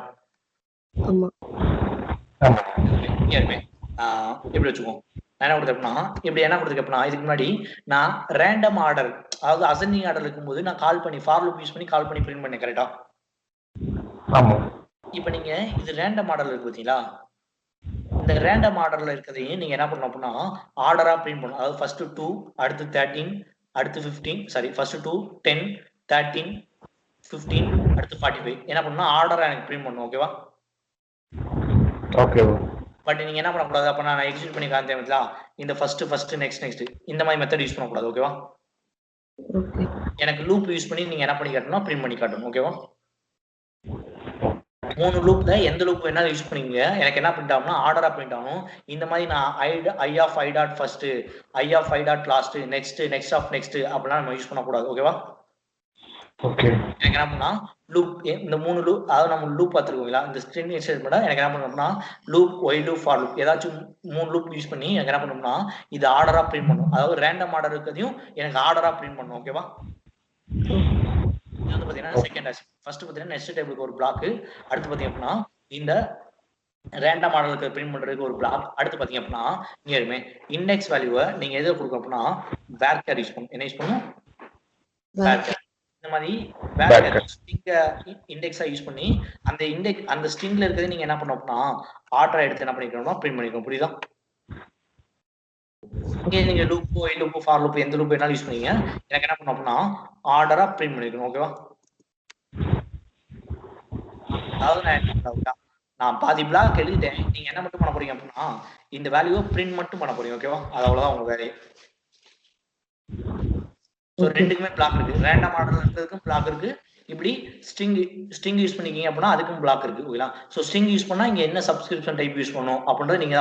ஆமா. எப்படி வச்சுக்கோங்க நான் என்ன கொடுத்தேன்னா இப்படி என்ன கொடுத்துருக்கேன் அப்படின்னா இதுக்கு முன்னாடி நான் ரேண்டம் ஆர்டர் அதாவது அசெண்டிங் ஆர்டர் இருக்கும்போது நான் கால் பண்ணி ஃபார் லூப் யூஸ் பண்ணி கால் பண்ணி பிரிண்ட் பண்ணேன். கரெக்டா? இப்போ நீங்க இது ரேண்டம் ஆர்டர்ல இருக்கு பார்த்தீங்களா, இந்த ரேண்டம் ஆர்டர்ல இருக்கிறதையும் நீங்க என்ன பண்ணணும் அப்படின்னா ஆர்டரா பிரிண்ட் பண்ணணும். அதாவது ஃபர்ஸ்ட் 2 அடுத்து 13 அடுத்து 15 சாரி ஃபர்ஸ்ட் 2 10 13 15 அடுத்து 45 என்ன பண்ணணும் ஆர்டரா எனக்கு பிரிண்ட் பண்ணணும். ஓகேவா? ஓகே. பட் நீங்க என்ன பண்ணக்கூடாது அப்ப நான் எக்ஸிக்யூட் பண்ணி காமிச்சா இந்த ஃபர்ஸ்ட் நெக்ஸ்ட் இந்த மாதிரி மெத்தட் யூஸ் பண்ணக்கூடாது. ஓகேவா? எனக்கு லூப் யூஸ் பண்ணி நீங்க என்ன பண்ணி காட்டணும் பிரிண்ட் பண்ணி காட்டணும். ஓகேவா? 3 லூப்ல எந்த லூப் வேணா யூஸ் பண்ணீங்க, எனக்கு என்ன பிரிண்ட் ஆகும்னா ஆர்டரா பிரிண்ட் ஆகும். இந்த மாதிரி நான் I of I dot first I of I dot last next of next அப்படிலாம் நம்ம யூஸ் பண்ணக்கூடாது. ஓகேவா? ஓகே. எனக்கு என்ன பண்ணா லூப் இந்த 3 லூப் அதாவது நம்ம லூப் பார்த்துருக்கோங்களா, இந்த ஸ்ட்ரிங் ஸ்டேட்மெண்ட் எனக்கு என்ன பண்ணணும்னா loop while loop for loop ஏதாச்சும் 3 லூப் யூஸ் பண்ணி எனக்கு என்ன பண்ணணும்னா இது ஆர்டரா பிரிண்ட் பண்ணும். அதாவது ரேண்டம் ஆர்டர் இருக்கிறதையும் எனக்கு ஆர்டரா பிரிண்ட் பண்ணும். ஓகேவா? இது வந்து பாத்தீங்கன்னா செகண்ட் ஆஸ் ஃபர்ஸ்ட் பாத்தீங்கன்னா நெக்ஸ்ட் டேபிளுக்கு ஒரு பிளாக், அடுத்து பாத்தீங்க அப்படின்னா இந்த ரேண்டம் மாடலுக்கு பிரிண்ட் பண்றதுக்கு ஒரு பிளாக், அடுத்து பாத்தீங்க அப்படின்னா இங்கேயுமே இண்டெக்ஸ் வேல்யூவை நீங்க எதை கொடுக்க அப்படின்னா வேர் கேர் யூஸ் பண்ணும். என்ன யூஸ் பண்ணும்? வேர் கேர். இந்த மாதிரி வேர் கேர் ஸ்ட்ரிங்க இண்டெக்ஸா யூஸ் பண்ணி அந்த இண்டெக்ஸ் அந்த ஸ்ட்ரிங்ல இருக்கிறது நீங்க என்ன பண்ணணும் அப்படின்னா ஆர்டரா எடுத்து என்ன பண்ணிக்கணும்னா பிரிண்ட் பண்ணிக்கணும். புரியுதா? இங்கே நீங்க loop while loop for loop எந்த லூப் வேணாலும் யூஸ் பண்ணீங்க, எனக்கு என்ன பண்ணணும் அப்படின்னா ஆர்டரா பிரிண்ட் பண்ணிக்கணும். ஓகேவா? அதாவது நான் பாதி பிளாக் எழுதிட்டேன், நீங்க என்ன மட்டும் பண்ண போறீங்க அப்படின்னா இந்த வேல்யூவை பிரிண்ட் மட்டும் பண்ண போறீங்க. ஓகேவா? அது அவ்வளவுதான் உங்க வேலையை. ஸோ ரெண்டுக்குமே பிளாக் இருக்கு, ரேண்டம் ஆர்டர் இருக்கிறதுக்கும் பிளாக் இருக்கு, இப்படி ஸ்ட்ரிங் யூஸ் பண்ணிக்கிங்க அப்படின்னா அதுக்கும் பிளாக் இருக்கு. ஓகேங்களா? ஸோ ஸ்ட்ரிங் யூஸ் பண்ணா இங்க என்ன சப்ஸ்கிரிப்ஷன் டைப் யூஸ் பண்ணணும் அப்படின்றத நீங்க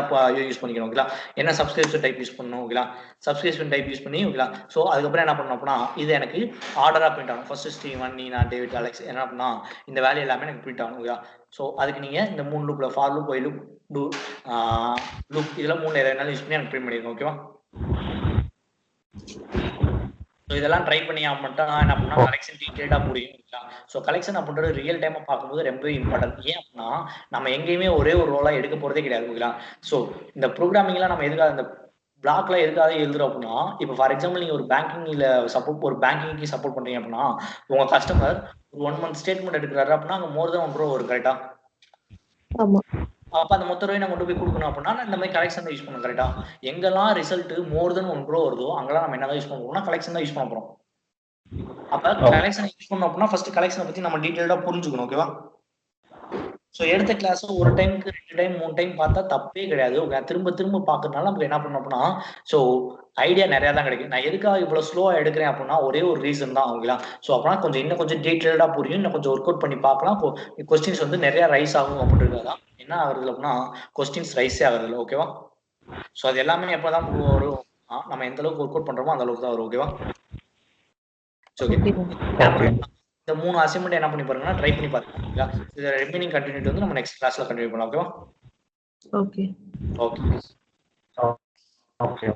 யூஸ் பண்ணிக்கணும். ஓகேங்களா? என்ன சப்ஸ்கிரிப்ஷன் டைப் யூஸ் பண்ணணும். ஓகேங்களா? சப்ஸ்கிரிப்ஷன் டைப் யூஸ் பண்ணி ஓகேங்களா? ஸோ அதுக்கப்புறம் என்ன பண்ணணும் அப்படின்னா இது எனக்கு ஆர்டரா பிரிண்ட் ஆகும். ஃபர்ஸ்ட் ஸ்டீவன் நீனா டேவிட் அலெக்ஸ் என்ன பண்ணா இந்த வேல்யூ எல்லாமே எனக்கு பிரிண்ட் ஆகும். ஓகேங்களா? ஸோ அதுக்கு நீங்க இந்த 3 லூப்ல for loop while loop loop இதெல்லாம் 3 எதனாலும் யூஸ் பண்ணி எனக்கு பிரிண்ட் பண்ணிருக்கோம். ஓகேவா? ஸோ இதெல்லாம் ட்ரை பண்ணி மட்டும் என்ன பண்ணா கலெக்ஷன் டீடைல்டா புரியும். ஸோ கலெக்ஷன் அப்படின்றது ரியல் டைமா பார்க்கும்போது ரொம்ப இம்பார்ட்டன்ட். ஏன் அப்படின்னா நம்ம எங்கேயுமே ஒரே ஒரு ரோலா எடுக்க போறதே கிடையாது. ஓகேங்களா? ஸோ இந்த ப்ரோக்ராமிங்லாம் நம்ம எதுக்காக இந்த பிளாக்ல எதுக்காக எழுதுறோம் அப்படின்னா இப்போ ஃபார் எக்ஸாம்பிள் நீங்க ஒரு பேங்கிங்ல ஒரு பேங்கிங்க்கு சப்போர்ட் பண்றீங்க அப்படின்னா உங்க கஸ்டமர் ஒரு 1 month ஸ்டேட்மெண்ட் எடுக்கிறாரு அப்படின்னா அங்க மோர் தென் 1 ரூபா வரும். கரெக்டா? அப்ப அந்த மொத்த ரூபாய் நான் கொண்டு போய் கொடுக்கணும் அப்படின்னா இந்த மாதிரி கலெக்ஷன் தான் யூஸ் பண்ணணும். கரெக்டா? எங்கெல்லாம் ரிசல்ட் மோர் தென் 1 ரூபா வருதோ அங்கெல்லாம் நம்ம என்ன யூஸ் பண்ணுவோம்னா கலெக்ஷன் தான் யூஸ் பண்ண போறோம். அப்ப கலெக்ஷன் யூஸ் பண்ணோம் அப்படின்னா ஃபர்ஸ்ட் கலெக்ஷனை பத்தி நம்ம டீடைல்டா புரிஞ்சுக்கணும். ஓகேவா? ஸோ எடுத்த கிளாஸ் ஒரு டைமுக்கு 2 டைம் 3 டைம் பார்த்தா தப்பே கிடையாது. திரும்ப திரும்ப பார்க்கறதுனால நமக்கு என்ன பண்ணணும் அப்படின்னா ஸோ ஐடியா நிறைய தான் கிடைக்கும். நான் எதுக்காக இவ்வளவு ஸ்லோவா எடுக்கிறேன் அப்படின்னா ஒரே ஒரு ரீசன் தான். ஓகேங்களா? ஸோ அப்படின்னா கொஞ்சம் இன்னும் கொஞ்சம் டீடைல்டா புரியும், இன்னும் கொஞ்சம் ஒர்க் அவுட் பண்ணி பார்க்கலாம். கொஸ்டின்ஸ் வந்து நிறைய ரைஸ் ஆகும் அப்படின்றதுதான் என்ன ஆகுறது அப்படின்னா கொஸ்டின்ஸ் ரைஸே ஆகுறது இல்லை. ஓகேவா? ஸோ அது எல்லாமே எப்பதான் வரும் நம்ம எந்த அளவுக்கு ஒர்க் அவுட் பண்றோமோ அந்த அளவுக்கு தான் வரும். ஓகேவா? இந்த 3 அசைன்மெண்ட் என்ன பண்ணி பாருங்கன்னா ட்ரை பண்ணி பாருங்க. இது ரிமைனிங் கண்டினியூட்டி வந்து நம்ம நெக்ஸ்ட் கிளாஸ்ல கண்டினியூ பண்ணலாம். ஓகேவா? ஓகே. ஓகே. ஓகே.